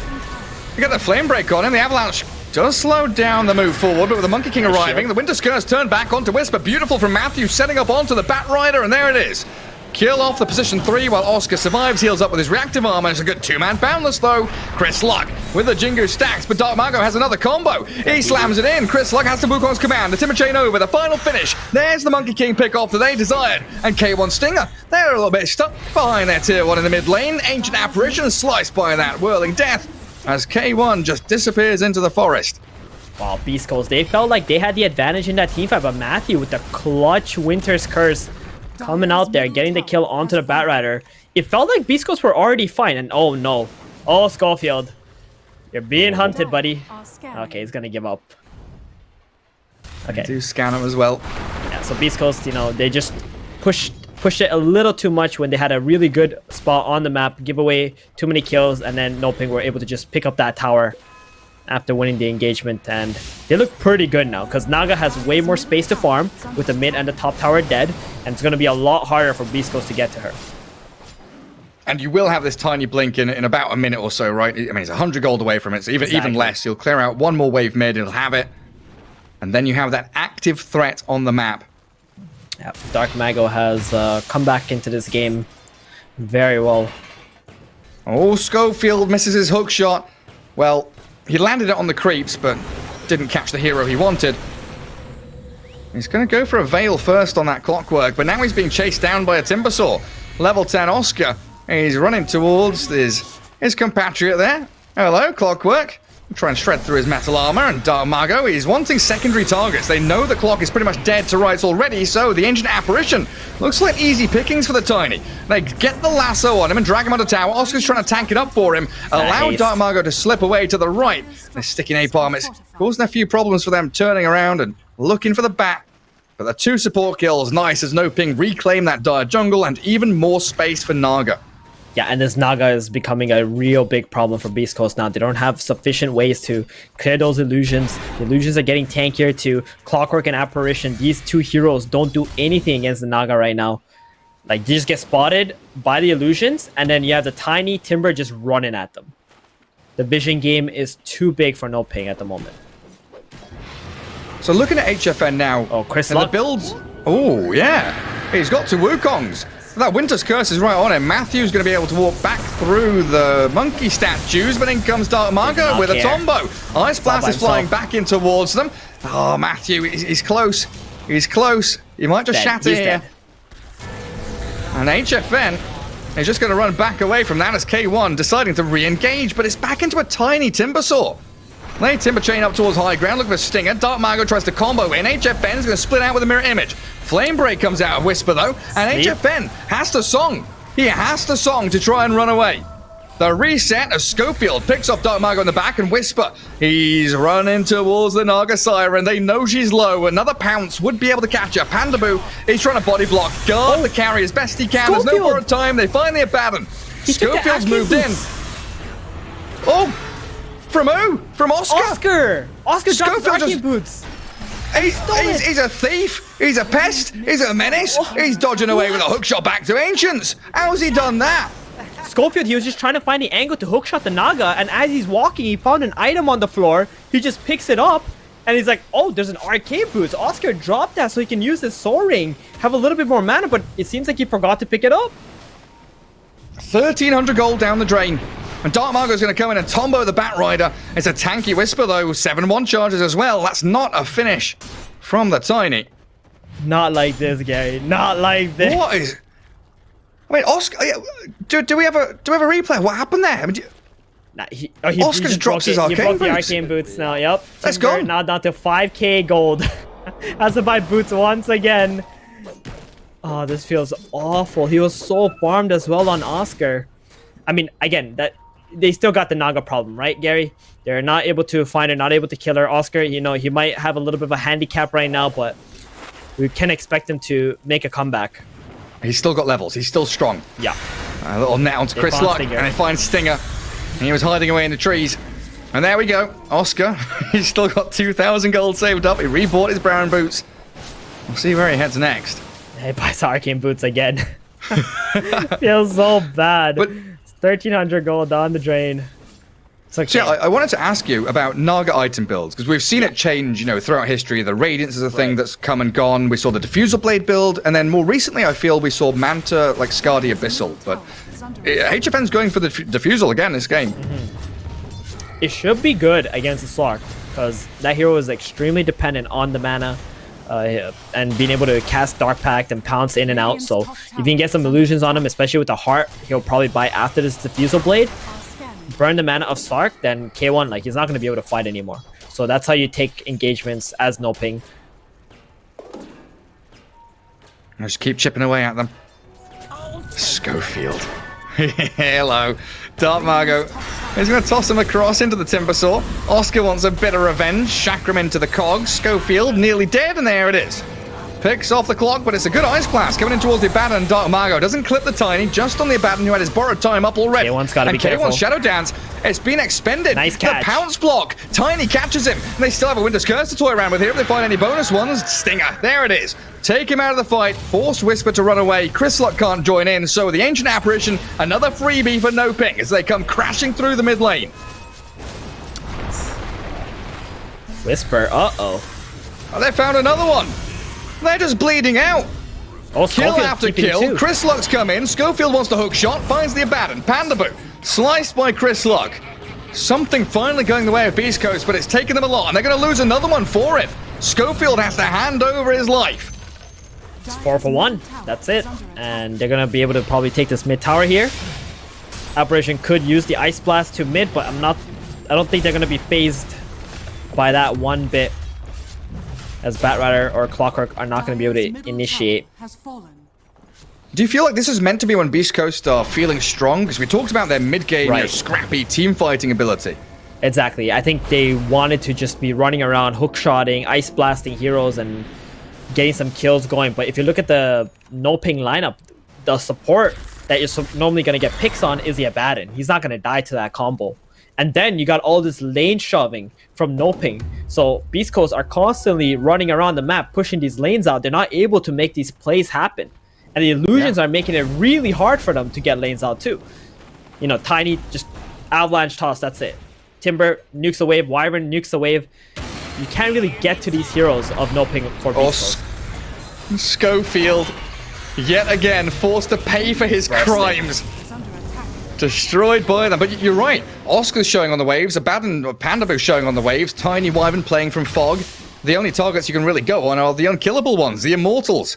You got the flame break on him. The avalanche does slow down the move forward, but with the Monkey King arriving, the Winter Skirts turn back onto Whisper. Beautiful from Matthew, setting up onto the Batrider, and there it is. Kill off the position 3 while Oscar survives, heals up with his reactive armor. It's a good 2-man Boundless though. Chris Luck with the Jingu stacks, but Dark Mago has another combo. He slams it in. Chris Luck has the Wukong's command. The Timber Chain over, the final finish. There's the Monkey King pick off that they desired. And K1 Stinger, they're a little bit stuck behind their tier 1 in the mid lane. Ancient Apparition sliced by that Whirling Death as K1 just disappears into the forest. Wow, Beast Coast, they felt like they had the advantage in that team fight, but Matthew with the clutch Winter's Curse coming out there, getting the kill onto the Batrider. It felt like Beast Coast were already fine, and oh no. Oh, Schofield. You're being hunted, buddy. Okay, he's gonna give up. Okay, Do scan him as well. yeah, so Beast Coast, you know, they just pushed it a little too much when they had a really good spot on the map, give away too many kills, and then NoPing were able to just pick up that tower after winning the engagement, and they look pretty good now because Naga has way more space to farm with the mid and the top tower dead, and it's going to be a lot harder for Beast Coast to get to her. And you will have this tiny blink in about a minute or so, right? I mean, it's 100 gold away from it, so even Exactly. less. You'll clear out one more wave mid, it'll have it. And then you have that active threat on the map. Yeah, Dark Mago has come back into this game very well. Oh, Schofield misses his hook shot. Well, he landed it on the creeps, but didn't catch the hero he wanted. He's going to go for a Veil first on that Clockwork, but now he's being chased down by a Timbersaw. Level 10 Oscar. He's running towards his compatriot there. Hello, Clockwork. Try and shred through his metal armor, and Dark Mago is wanting secondary targets. They know the clock is pretty much dead to rights already, so the Ancient Apparition looks like easy pickings for the Tiny. They get the lasso on him and drag him onto tower. Oscar's trying to tank it up for him, allow Nice. Dark Mago to slip away to the right. They're sticking napalm. It's causing a few problems for them, turning around and looking for the bat. But the 2 support kills, nice as NoPing reclaim that dire jungle and even more space for Naga. Yeah, and this Naga is becoming a real big problem for Beast Coast now. They don't have sufficient ways to clear those illusions. The illusions are getting tankier too. Clockwork and Apparition, these 2 heroes don't do anything against the Naga right now. Like, they just get spotted by the illusions, and then you have the tiny Timber just running at them. The vision game is too big for NoPing at the moment. So looking at HFN now, Oh, Chris and the Luck. builds. Oh, yeah. He's got 2 Wukongs. That Winter's Curse is right on him. Matthew's going to be able to walk back through the monkey statues, but in comes Dark Mago Not with a here. Tombo. Ice Blast by is flying himself. back in towards them. Oh, Matthew, he's close. He's close. He might just Dead. shatter He's here. dead. And HFN is just going to run back away from that as K1 deciding to re-engage, but it's back into a tiny Timbersaw. They Timber Chain up towards high ground, looking for Stinger. Dark Mago tries to combo in. HFN is going to split out with a mirror image. Flame Break comes out of Whisper though, and Sleep. HFN has to song. He has to song to try and run away. The reset as Schofield picks up Dark Mago in the back and Whisper. He's running towards the Naga Siren. They know she's low. Another pounce would be able to catch her. Pandaboo is trying to body block. Guard the carry as best he can. There's no Schofield. more time. They finally abandon. He took the Schofield's Arcane moved in. boots. Oh! From who? From Oscar dropped his Schofield Arcane just- boots. He's a thief. He's a pest. He's a menace. He's dodging away with a hookshot back to Ancients. How's he done that? Schofield, he was just trying to find the angle to hookshot the Naga, and as he's walking, he found an item on the floor. He just picks it up, and he's like, oh, there's an arcane boots. Oscar dropped that so he can use his soul ring, have a little bit more mana, but it seems like he forgot to pick it up. 1,300 gold down the drain. And Dark Mago's going to come in and tombo the Batrider. It's a tanky Whisper, though. 7-1 charges as well. That's not a finish from the Tiny. Not like this, Gary. Not like this. What is... I mean, Oscar... Do we have a replay? What happened there? I mean, Nah, Oscar just drops his He arcane broke the boots. arcane boots now, yep. Let's Timber go. Now down to 5k gold. Has to buy boots once again. Oh, this feels awful. He was so farmed as well on Oscar. I mean, again, that they still got the Naga problem, right, Gary? They're not able to find her, not able to kill her. Oscar, you know, he might have a little bit of a handicap right now, but we can expect him to make a comeback. He's still got levels. He's still strong. Yeah. A little net onto Chris found Luck, Stinger. and they find Stinger. And he was hiding away in the trees. And there we go. Oscar, he's still got 2,000 gold saved up. He rebought his brown boots. We'll see where he heads next. He buys arcane boots again. Feels so bad. But- It's 1,300 gold down the drain. It's okay. So yeah, I wanted to ask you about Naga item builds, because we've seen it change, you know, throughout history. The Radiance is a thing that's come and gone. We saw the Diffusal Blade build, and then more recently I feel we saw Manta, like Scar the Abyssal. But HFN's going for the Diffusal again this game. It should be good against the Slark, because that hero is extremely dependent on the mana and being able to cast Dark Pact and pounce in and out. So if you can get some illusions on him, especially with the heart, he'll probably buy after this Diffusal Blade. Burn the mana of Slark, then K1, like, he's not going to be able to fight anymore. So that's how you take engagements as NoPing. Just keep chipping away at them. Schofield. Hello. Dark Margot. He's going to toss him across into the Timber Saw. Oscar wants a bit of revenge. Chakram into the cogs. Schofield nearly dead, and there it is. Picks off the clock, but it's a good Ice Blast coming in towards the Abaddon, and Dark Margot doesn't clip the Tiny, just on the Abaddon who had his borrowed time up already. K1's gotta be careful. K1's Shadow Dance, it's been expended. Nice catch. The Pounce block. Tiny catches him, and they still have a Winter's Curse to toy around with here. If they find any bonus ones, Stinger. There it is. Take him out of the fight. Forced Whisper to run away. Chris Luck can't join in, so the Ancient Apparition, another freebie for NoPing as they come crashing through the mid lane. Whisper, uh-oh. Oh, they found another one. They're just bleeding out. Oh, Kill Schofield after keeping it kill. too. Chris Luck's come in. Schofield wants the hook shot. Finds the Abaddon. Pandaboo. Sliced by Chris Luck. Something finally going the way of Beast Coast, but it's taken them a lot, and they're going to lose another one for it. Schofield has to hand over his life. It's 4 for 1. That's it. And they're going to be able to probably take this mid tower here. Apparition could use the Ice Blast to mid, but I don't think they're going to be phased by that one bit, as Batrider or Clockwork are not going to be able to initiate. Do you feel like this is meant to be when Beast Coast are feeling strong? Because we talked about their mid-game, Right. scrappy team fighting ability. Exactly. I think they wanted to just be running around, hook-shotting, Ice Blasting heroes, and getting some kills going. But if you look at the NoPing lineup, the support that you're normally going to get picks on is the Abaddon. He's not going to die to that combo. And then you got all this lane shoving from NoPing. So Beast Coast are constantly running around the map, pushing these lanes out. They're not able to make these plays happen. And the illusions are making it really hard for them to get lanes out too. You know, Tiny, just avalanche toss, that's it. Timber nukes the wave, Wyvern nukes the wave. You can't really get to these heroes of NoPing for Beast Coast. Schofield, yet again, forced to pay for his crimes. Destroyed by them. But you're right. Oscar's showing on the waves. Abaddon, Pandaboo showing on the waves. Tiny Wyvern playing from Fog. The only targets you can really go on are the unkillable ones, the Immortals.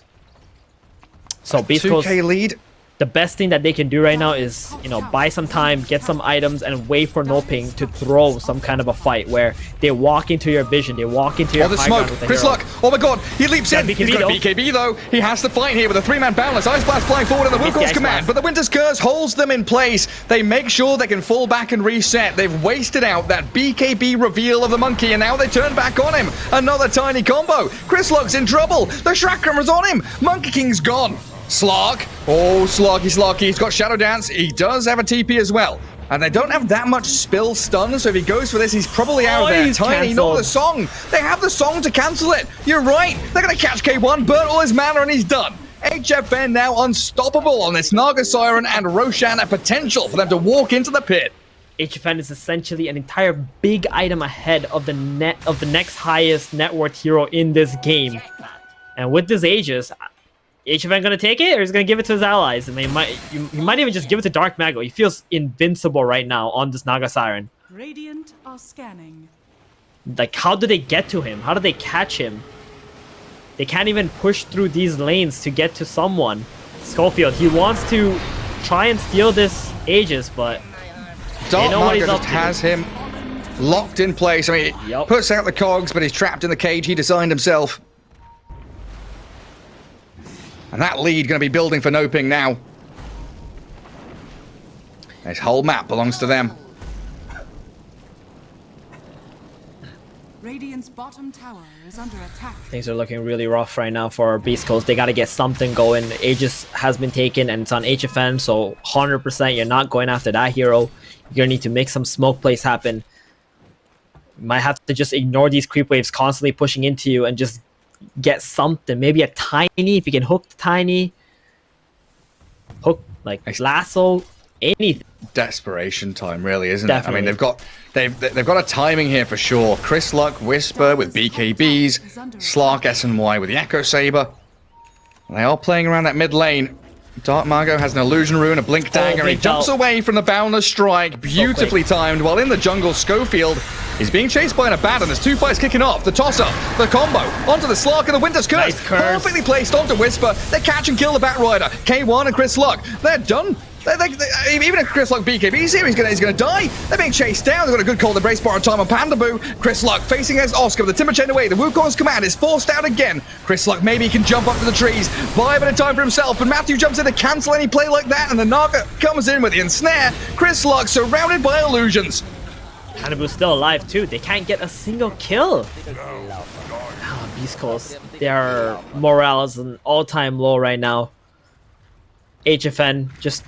So Beast Coast, 2k lead. the best thing that they can do right now is, you know, buy some time, get some items, and wait for NoPing to throw some kind of a fight where they walk into your vision, they walk into your Oh, the high smoke. ground with the Chris hero. Luck. Oh my god. He leaps in. BKB He's got though. BKB though. He has to fight here with a 3-man boundless. Ice Blast flying forward in the Missed the Wukong's Ice command. Blast. But the Winter's Curse holds them in place. They make sure they can fall back and reset. They've wasted out that BKB reveal of the monkey, and now they turn back on him. Another tiny combo. Chris Luck's in trouble. The Shrakram is on him. Monkey King's gone. Slog. Oh, Sloggy. He's got Shadow Dance. He does have a TP as well. And they don't have that much spill stun, so if he goes for this, he's probably out of there. He's Tiny, cancelled. not the song. They have the song to cancel it. You're right. They're going to catch K1, burn all his mana, and he's done. HFN now unstoppable on this Naga Siren and Roshan, a potential for them to walk into the pit. HFN is essentially an entire big item ahead of the next highest net worth hero in this game. And with this Aegis, HFN gonna take it, or is he gonna give it to his allies? And he might even just give it to Dark Mago. He feels invincible right now on this Naga Siren. Radiant are scanning. Like, how do they get to him? How do they catch him? They can't even push through these lanes to get to someone. Schofield, he wants to try and steal this Aegis, but Dark know what he's Mago up just to. has him locked in place. I mean, he Yup. puts out the cogs, but he's trapped in the cage he designed himself. And that lead going to be building for NoPing now. This whole map belongs to them. Radiant's bottom tower is under attack. Things are looking really rough right now for Beast Coast. They got to get something going. Aegis has been taken and it's on HFN, so 100% you're not going after that hero. You're going to need to make some smoke plays happen. You might have to just ignore these creep waves constantly pushing into you and just get something. Maybe a tiny, if you can hook the tiny. Hook, like lasso, anything. Desperation time, really, isn't Definitely. it? I mean, they've got a timing here for sure. Chris Luck, Whisper with BKBs, Slark, SNY with the Echo Saber. They are playing around that mid lane. Dark Margot has an illusion rune, a blink dagger. He jumps away from the Boundless Strike, beautifully timed. While in the jungle, Schofield is being chased by an Abaddon. There's two fights kicking off. The toss-up, the combo, onto the Slark and the Winter's Curse. Nice curse. Perfectly placed onto Whisper. They catch and kill the Batrider. K1 and Chris Luck, they're done. Even if Chris Luck BKB's here, he's gonna die. They're being chased down. They've got a good cold embrace bar on time on Pandaboo. Chris Luck facing against Oscar with the Timber Chain away. The Wukong's command is forced out again. Chris Luck maybe he can jump up to the trees, buy a bit of time for himself, but Matthew jumps in to cancel any play like that, and the Naga comes in with the ensnare. Chris Luck surrounded by illusions. Hannibal's still alive too. They can't get a single kill. Oh, Beast Coast. Their morale is an all-time low right now. HFN just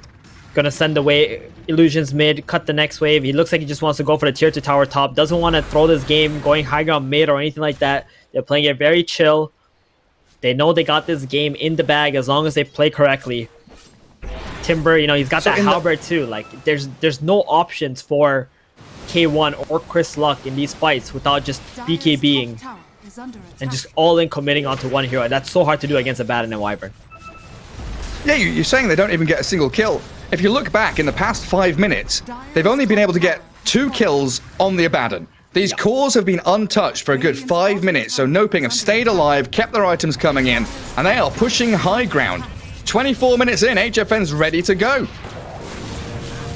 gonna send away illusions mid, cut the next wave. He looks like he just wants to go for the tier 2 tower top. Doesn't want to throw this game going high ground mid or anything like that. They're playing it very chill. They know they got this game in the bag as long as they play correctly. Timber, you know, he's got that halberd too. Like there's no options for K1 or Chris Luck in these fights without just BKBing and just all in committing onto one hero. That's so hard to do against a Abaddon and Wyvern. Yeah, you're saying they don't even get a single kill. If you look back in the past 5 minutes, they've only been able to get 2 kills on the Abaddon. These cores have been untouched for a good 5 minutes, so NoPing have stayed alive, kept their items coming in, and they are pushing high ground. 24 minutes in, HFN's ready to go.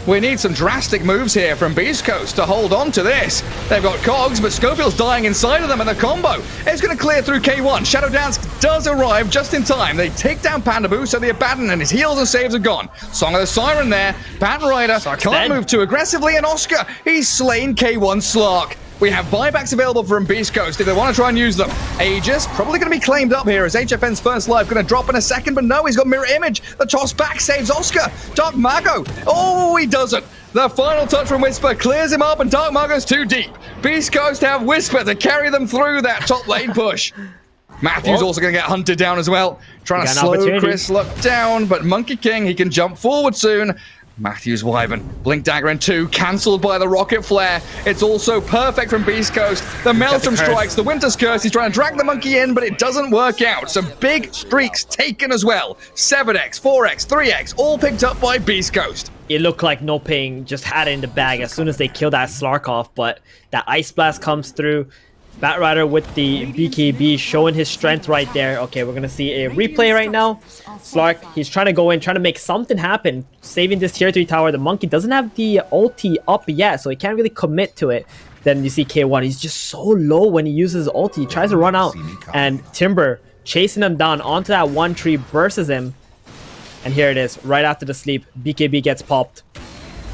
We need some drastic moves here from Beast Coast to hold on to this. They've got Cogs, but Schofield's dying inside of them, and the combo is going to clear through K1. Shadow Dance does arrive just in time. They take down Pandaboo, so the Abaddon and his heals and saves are gone. Song of the Siren there. Batrider can't move too aggressively, and Oscar, he's slain K1 Slark. We have buybacks available from Beast Coast if they want to try and use them. Aegis probably going to be claimed up here as HFN's first life going to drop in a second, but no, he's got Mirror Image. The toss back saves Oscar. Dark Mago. Oh, he doesn't. The final touch from Whisper clears him up, and Dark Mago's too deep. Beast Coast have Whisper to carry them through that top lane push. Matthew's also going to get hunted down as well. Trying to slow Chris Luck down, but Monkey King, he can jump forward soon. Matthews Wyvern, Blink Dagger in 2, cancelled by the Rocket Flare. It's also perfect from Beast Coast. The Maelstrom strikes, the Winter's Curse. He's trying to drag the monkey in, but it doesn't work out. Some big streaks taken as well. 7x, 4x, 3x, all picked up by Beast Coast. It looked like NoPing just had it in the bag as soon as they killed that Slark off, but that Ice Blast comes through. Batrider with the BKB showing his strength right there. Okay, we're going to see a replay right now. Slark, he's trying to go in, trying to make something happen, saving this tier 3 tower. The monkey doesn't have the ulti up yet, so he can't really commit to it. Then you see K1, he's just so low when he uses ulti. He tries to run out, and Timber chasing him down onto that one tree, versus him. And here it is, right after the sleep, BKB gets popped.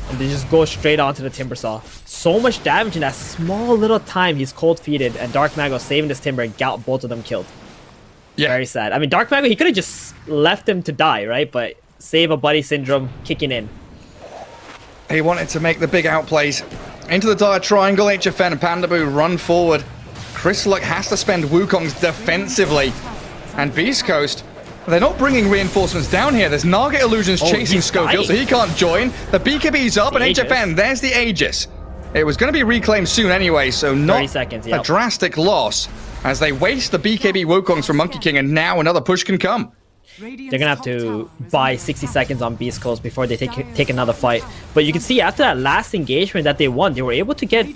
And they just go straight onto the Timber Saw. So much damage in that small little time. He's cold feeded, and Dark Mago saving this Timber and got both of them killed. Yeah. Very sad. I mean, Dark Mago, he could have just left him to die, right? But save a buddy syndrome kicking in. He wanted to make the big outplays. Into the dire triangle, HFN and Pandaboo run forward. Chris Luck has to spend Wukongs defensively. And Beast Coast, they're not bringing reinforcements down here. There's Naga Illusions chasing Schofield, so he can't join. The BKB's up, and HFN, there's the Aegis. It was going to be reclaimed soon anyway, so not a drastic loss as they waste the BKB Wukongs from Monkey King, and now another push can come. They're going to have to buy 60 seconds on Beast Coast before they take another fight. But you can see after that last engagement that they won, they were able to get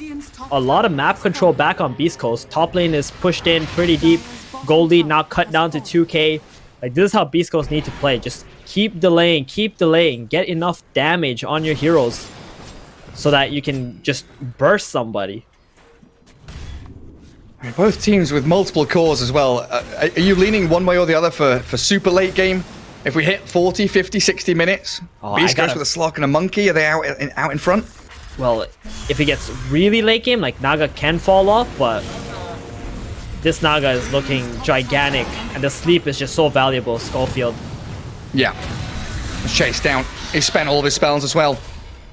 a lot of map control back on Beast Coast. Top lane is pushed in pretty deep. Gold lead now cut down to 2k. Like, this is how Beast Coast need to play. Just keep delaying, get enough damage on your heroes so that you can just burst somebody. Both teams with multiple cores as well. Are you leaning one way or the other for super late game? If we hit 40, 50, 60 minutes, Beast goes with a Slug and a Monkey. Are they out in front? Well, if it gets really late game, like Naga can fall off, but this Naga is looking gigantic, and the sleep is just so valuable, Schofield. Yeah. Chased down. He spent all of his spells as well.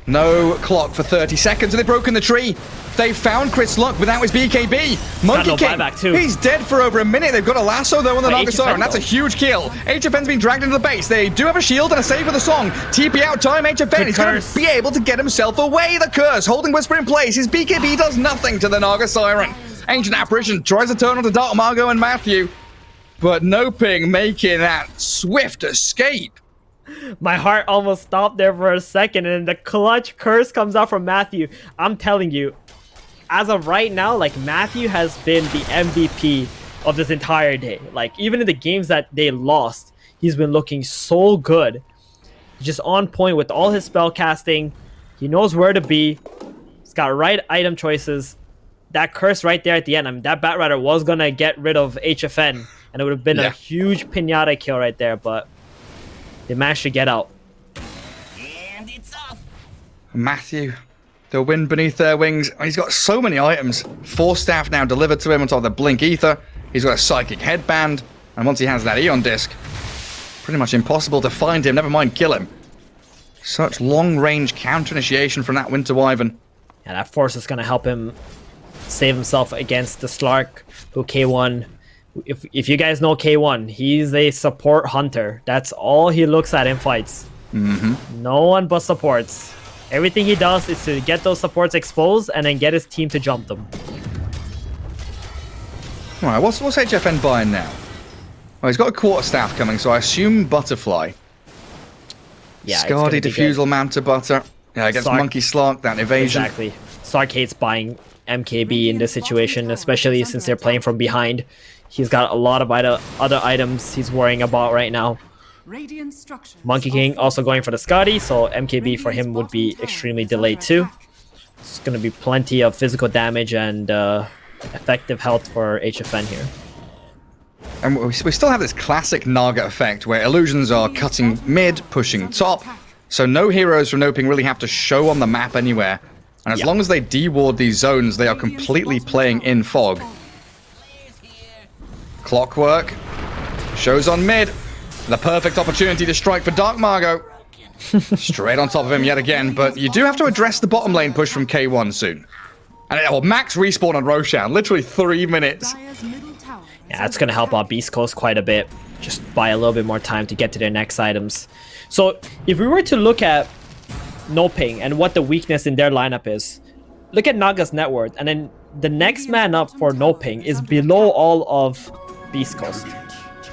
No clock for 30 seconds, and they've broken the tree. They found Chris Luck without his BKB. Monkey King, he's dead for over a minute. They've got a lasso though on the Naga Siren. That's a huge kill. HFN's been dragged into the base. They do have a shield and a save for the song. TP out time. HFN is going to be able to get himself away. The curse holding Whisper in place. His BKB does nothing to the Naga Siren. Ancient Apparition tries to turn onto Dark Margot and Matthew, but NoPing making that swift escape. My heart almost stopped there for a second, and then the clutch curse comes out from Matthew. I'm telling you, as of right now, like, Matthew has been the MVP of this entire day. Like, even in the games that they lost, he's been looking so good. Just on point with all his spell casting. He knows where to be. He's got right item choices. That curse right there at the end, I mean, that Batrider was going to get rid of HFN, and it would have been a huge pinata kill right there, but they managed to get out. And it's off. Matthew, the wind beneath their wings. He's got so many items. 4 staff now delivered to him on top of the Blink Ether. He's got a Psychic Headband. And once he has that Eon Disc, pretty much impossible to find him, never mind kill him. Such long-range counter-initiation from that Winter Wyvern. Yeah, that Force is going to help him save himself against the Slark, who K1... If you guys know K1, he's a support hunter. That's all he looks at in fights. No one but supports. Everything he does is to get those supports exposed and then get his team to jump them. Alright, what's HFN buying now? Well, he's got a Quarterstaff coming, so I assume Butterfly. Yeah, Scardy, Diffusal, Manta Butter. Yeah, against Monkey Slark, that evasion. Exactly. Sark hates buying MKB in this situation, especially since they're playing from behind. He's got a lot of other items he's worrying about right now. Monkey King also going for the Scotty, so MKB for him would be extremely delayed too. It's going to be plenty of physical damage and effective health for HFN here. And we still have this classic Naga effect where illusions are cutting mid, pushing top, so no heroes from NoPing really have to show on the map anywhere. And as long as they deward these zones, they are completely playing in fog. Clockwork shows on mid. The perfect opportunity to strike for Dark Margot. Straight on top of him yet again, but you do have to address the bottom lane push from K1 soon. And max respawn on Roshan, literally 3 minutes. Yeah, that's going to help out Beast Coast quite a bit. Just buy a little bit more time to get to their next items. So if we were to look at NoPing and what the weakness in their lineup is, look at Naga's net worth, and then the next man up for NoPing is below all of Beast Coast.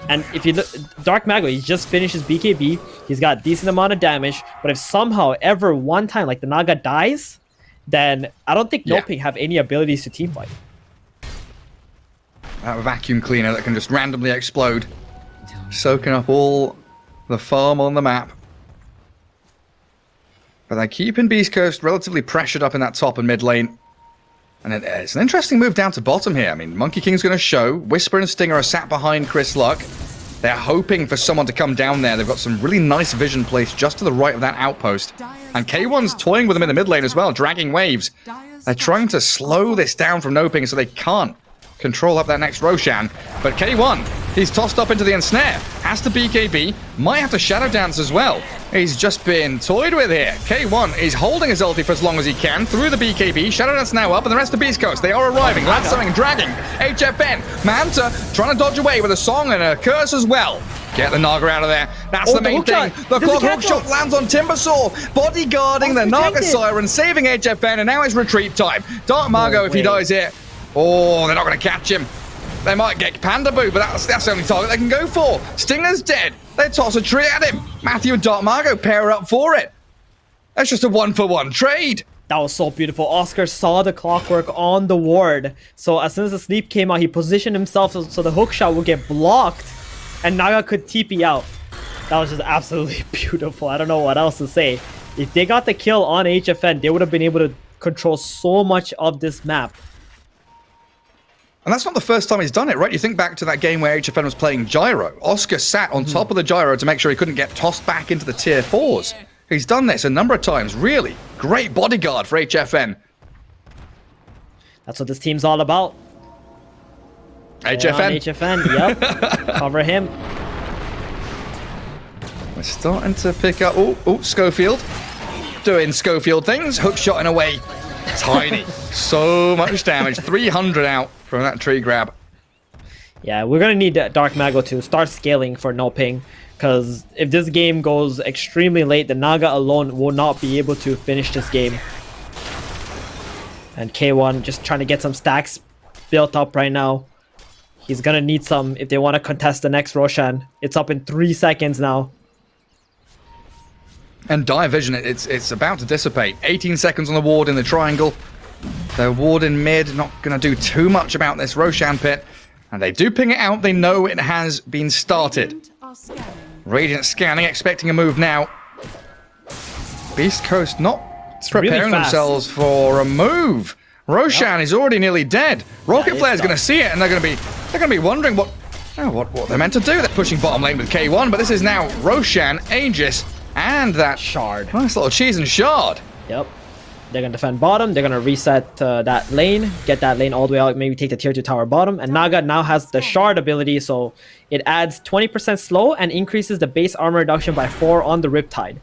And if you look, Dark Mago, he just finished his BKB. He's got a decent amount of damage. But if somehow ever one time like the Naga dies, then I don't think NoPing have any abilities to teamfight. That vacuum cleaner that can just randomly explode, soaking up all the farm on the map. But they're keeping Beast Coast relatively pressured up in that top and mid lane. And it's an interesting move down to bottom here. I mean, Monkey King's going to show. Whisper and Stinger are sat behind Chris Luck. They're hoping for someone to come down there. They've got some really nice vision placed just to the right of that outpost. And K1's toying with them in the mid lane as well, dragging waves. They're trying to slow this down from NoPing so they can't control up that next Roshan. But K1, he's tossed up into the ensnare. Has to BKB. Might have to Shadow Dance as well. He's just been toyed with here. K1 is holding his ulti for as long as he can through the BKB. Shadow Dance now up, and the rest of Beast Coast, they are arriving. Lassoing, dragging. HFN. Manta trying to dodge away with a song and a curse as well. Get the Naga out of there. That's the main thing. The Clockwork Shot lands on Timbersaw. Bodyguarding the Naga Siren, saving HFN, and now it's retreat time. Dark Margot, if he dies here. Oh, they're not going to catch him. They might get Panda Boo, but that's the only target they can go for. Stinger's dead. They toss a tree at him. Matthew and Dark Margot pair up for it. That's just a 1-for-1 trade. That was so beautiful. Oscar saw the Clockwork on the ward. So as soon as the sleep came out, he positioned himself so the hook shot would get blocked. And Naga could TP out. That was just absolutely beautiful. I don't know what else to say. If they got the kill on HFN, they would have been able to control so much of this map. And that's not the first time he's done it, right? You think back to that game where HFN was playing Gyro. Oscar sat on top of the Gyro to make sure he couldn't get tossed back into the tier 4s. He's done this a number of times. Really great bodyguard for HFN. That's what this team's all about. HFN. HFN, yep. Cover him. We're starting to pick up. Oh, Schofield. Doing Schofield things. Hook shotting away. Tiny. So much damage. 300 out from that tree grab. Yeah, we're going to need Dark Mago to start scaling for NoPing. Because if this game goes extremely late, the Naga alone will not be able to finish this game. And K1 just trying to get some stacks built up right now. He's going to need some if they want to contest the next Roshan. It's up in 3 seconds now. And Dire Vision, it's about to dissipate. 18 seconds on the ward in the triangle. The ward in mid, not going to do too much about this Roshan pit. And they do ping it out. They know it has been started. Radiant scanning, expecting a move now. Beast Coast not preparing themselves for a move. Roshan is already nearly dead. Rocket Flare's going to see it, and they're going to be wondering what they're meant to do. They're pushing bottom lane with K1, but this is now Roshan, Aegis, and that Shard. Nice little cheese and shard. Yep. They're going to defend bottom. They're going to reset that lane. Get that lane all the way out. Maybe take the tier 2 tower bottom. And Naga now has the shard ability. So it adds 20% slow and increases the base armor reduction by 4 on the Riptide.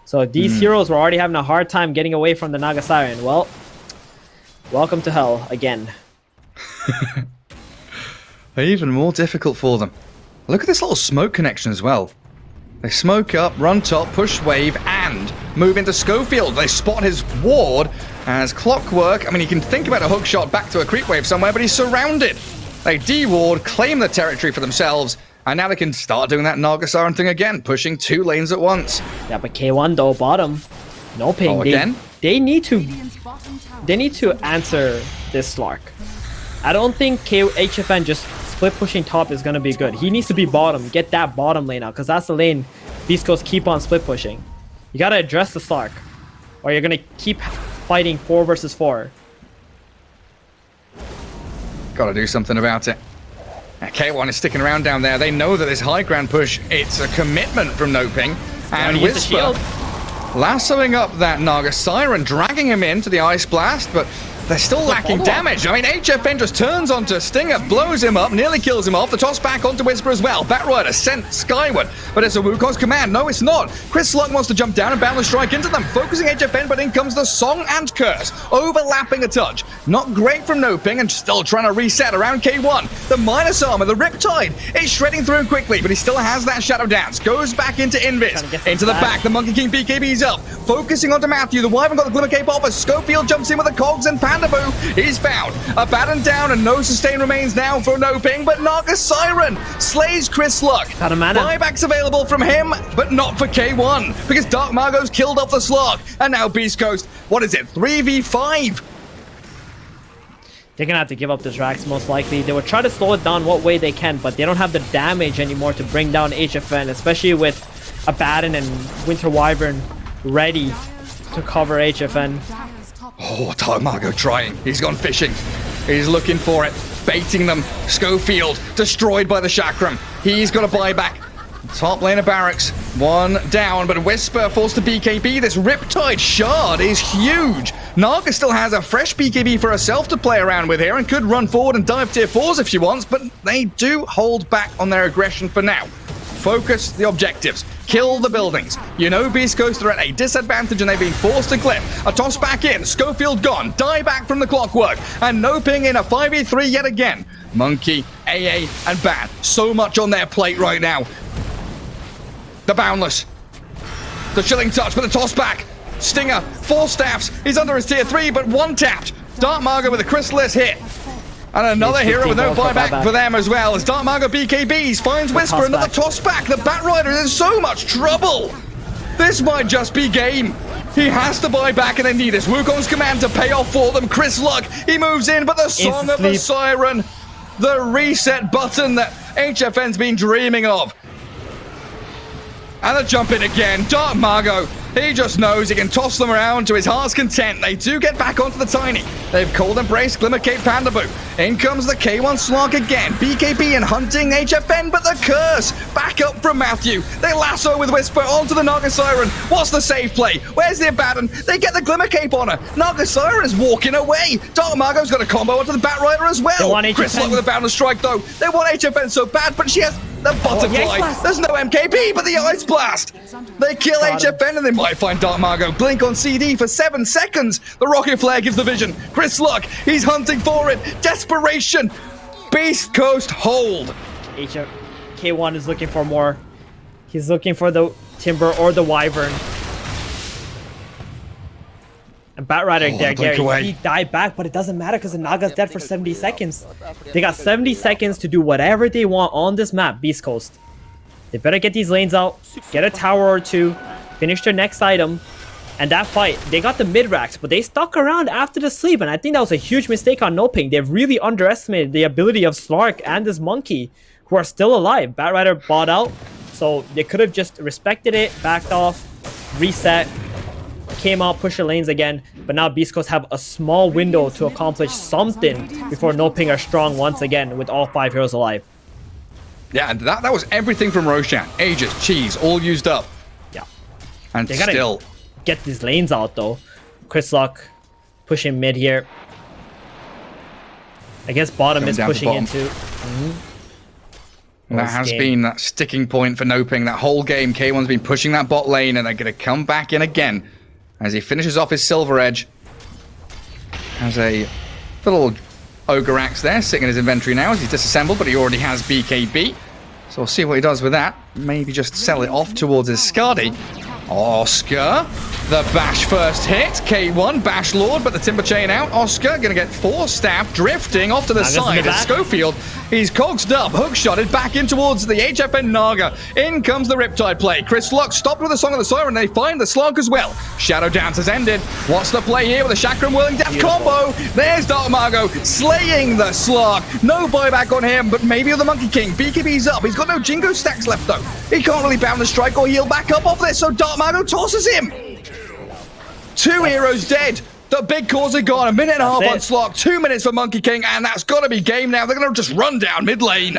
So these heroes were already having a hard time getting away from the Naga Siren. Well, welcome to hell again. They're even more difficult for them. Look at this little smoke connection as well. They smoke up, run top, push wave, and move into Schofield. They spot his ward as clockwork. I mean, you can think about a hook shot back to a creep wave somewhere, but he's surrounded. They de-ward, claim the territory for themselves, and now they can start doing that Naga Siren thing again, pushing 2 lanes at once. Yeah, but K1 though, bottom. NoPing. Oh, again? They need to answer this Slark. I don't think HFN just split pushing top is going to be good. He needs to be bottom. Get that bottom lane out, because that's the lane Beast Coast keep on split pushing. You got to address the Slark, or you're going to keep fighting 4 versus 4. Got to do something about it. K1 is sticking around down there. They know that this high ground push, it's a commitment from NoPing. And Whisper lassoing up that Naga Siren, dragging him into the Ice Blast, but they're still lacking damage. I mean, HFN just turns onto Stinger, blows him up, nearly kills him off. The toss back onto Whisper as well. Batrider sent skyward, but it's a Wukong's command. No, it's not. Chris Slug wants to jump down and boundless strike into them, focusing HFN, but in comes the Song and Curse, overlapping a touch. Not great from NoPing, and still trying to reset around K1. The minus armor, the Riptide, is shredding through him quickly, but he still has that Shadow Dance. Goes back into Invis, into the back. The Monkey King BKB's up, focusing onto Matthew. The Wyvern got the Glimmer Cape off as Schofield jumps in with the Cogs and Pandaboo. He's found. A baton down and no sustain remains now for NoPing, but Naga Siren slays Chris Luck. Buybacks available from him, but not for K1, because Dark Margot's killed off the slug. And now Beast Coast, what is it, 3v5? They're going to have to give up the Drax most likely. They will try to slow it down what way they can, but they don't have the damage anymore to bring down HFN, especially with a Baton and Winter Wyvern ready to cover HFN. Oh, Dark Margot trying. He's gone fishing. He's looking for it. Baiting them. Schofield destroyed by the Chakram. He's got a buyback. Top lane of barracks. 1 down, but Whisper forced to BKB. This Riptide shard is huge. Naga still has a fresh BKB for herself to play around with here and could run forward and dive tier 4s if she wants, but they do hold back on their aggression for now. Focus the objectives. Kill the buildings. You know Beast Coast are at a disadvantage and they've been forced to cliff. A toss back in. Schofield gone. Die back from the clockwork. And NoPing in a 5v3 yet again. Monkey, AA, and Bat. So much on their plate right now. The Boundless. The Chilling Touch with a toss back. Stinger, 4 staffs. He's under his tier 3, but 1 tapped. Dark Margot with a Chrysalis hit. And another hero with no buyback for them as well. As Dark Margot BKBs finds Whisper, another toss back. The Batrider is in so much trouble. This might just be game. He has to buy back and they need this Wukong's command to pay off for them. Chris Luck, he moves in, but the Song of the Siren, the reset button that HFN's been dreaming of. And a jump in again. Dark Margot He just knows he can toss them around to his heart's content. They do get back onto the Tiny. They've Cold Embrace, Glimmercape, Pandaboo. In comes the K1 Slog again. BKB and hunting HFN, but the curse back up from Matthew. They lasso with Whisper onto the Naga Siren. What's the save play? Where's the Abaddon? They get the Glimmercape on her. Naga Siren is walking away. Dark Margot's got a combo onto the Batrider as well. They want Chris HFN. Luck with a Boundless Strike though. They want HFN so bad, but she has the Butterfly. Ice Blast. There's no MKB, but the Ice Blast. They kill HFN and they might find Dark Margot. Blink on CD for 7 seconds. The Rocket Flare gives the vision. Chris Luck, he's hunting for it. Desperation. Beast Coast hold. K1 is looking for more. He's looking for the Timber or the Wyvern. And Batrider there, blink away. he died back, but it doesn't matter because the Naga's dead for 70 seconds. They got 70 seconds to do whatever they want on this map, Beast Coast. They better get these lanes out, get a tower or two, finish their next item. And that fight, they got the mid-racks, but they stuck around after the sleep. And I think that was a huge mistake on NoPing. They've really underestimated the ability of Slark and this Monkey, who are still alive. Batrider bought out, so they could have just respected it, backed off, reset, came out, pushed their lanes again. But now Beast Coast have a small window to accomplish something before NoPing are strong once again with all 5 heroes alive. Yeah, and that was everything from Roshan. Aegis, Cheese, all used up. Yeah. And They gotta still... get these lanes out though. Chris Luck pushing mid here. I guess bottom Going is down to pushing bottom. into. That has been that sticking point for NoPing. That whole game, K1's been pushing that bot lane, and they're going to come back in again as he finishes off his Silver Edge. Has a little Ogre Axe there, sitting in his inventory now as he's disassembled, but he already has BKB. So we'll see what he does with that. Maybe just sell it off towards his Skadi. Oscar, the bash first hit. K1, bash lord, but the timber chain out. Oscar gonna get 4 staff drifting off to the Naga's in the side. And back. Schofield, he's cogsed up, hook-shotted back in towards the HFN Naga. In comes the Riptide play. Chris Luck stopped with the Song of the Siren. They find the slug as well. Shadow Dance has ended. What's the play here with the Chakram Whirling Death combo? There's Dark Margot slaying the slug. No buyback on him, but maybe with the Monkey King. BKB's up. He's got no Jingo stacks left though. He can't really bound the strike or heal back up off this, so Dark Margot tosses him. 2 heroes dead. The big cores are gone. 1.5 minutes on it. Slog. 2 minutes for Monkey King, and that's got to be game now. They're going to just run down mid lane.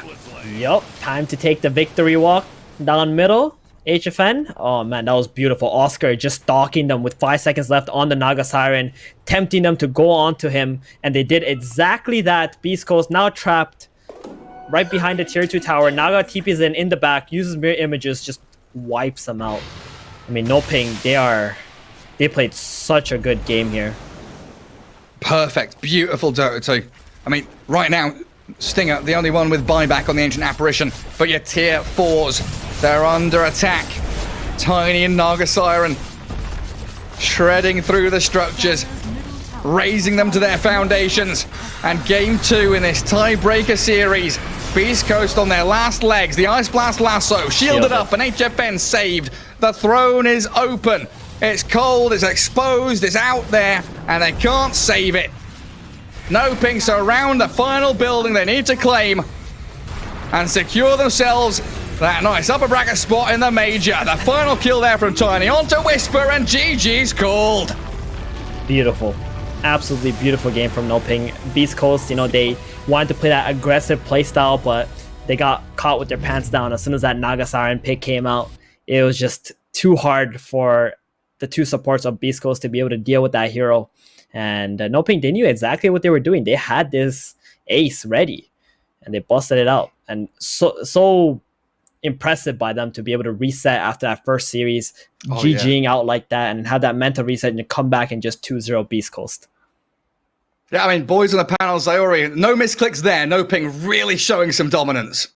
Yup, time to take the victory walk down middle. HFN. Oh man, that was beautiful. Oscar just stalking them with 5 seconds left on the Naga Siren, tempting them to go on to him, and they did exactly that. Beast Coast now trapped right behind the tier 2 tower. Naga TPs in the back, uses mirror images, just wipes them out. I mean, NoPing, they played such a good game here. Perfect. Beautiful Dota 2. I mean, right now, Stinger, the only one with buyback on the Ancient Apparition, but your tier 4s, they're under attack. Tiny and Naga Siren shredding through the structures, raising them to their foundations. And game 2 in this tiebreaker series, Beast Coast on their last legs. The Ice Blast lasso shielded up, and HFN saved. The throne is open. It's cold, it's exposed, it's out there, and they can't save it. NoPing surround the final building they need to claim and secure themselves that nice upper bracket spot in the major. The final kill there from Tiny onto Whisper, and GG's called. Beautiful. Absolutely beautiful game from NoPing. Beast Coast, they wanted to play that aggressive playstyle, but they got caught with their pants down as soon as that Naga Siren pick came out. It was just too hard for the 2 supports of Beast Coast to be able to deal with that hero. And NoPing, they knew exactly what they were doing. They had this ace ready, and they busted it out. And so impressive by them to be able to reset after that first series, GGing out like that, and have that mental reset and come back and just 2-0 Beast Coast. Yeah, I mean, boys on the panels, no misclicks there. NoPing really showing some dominance.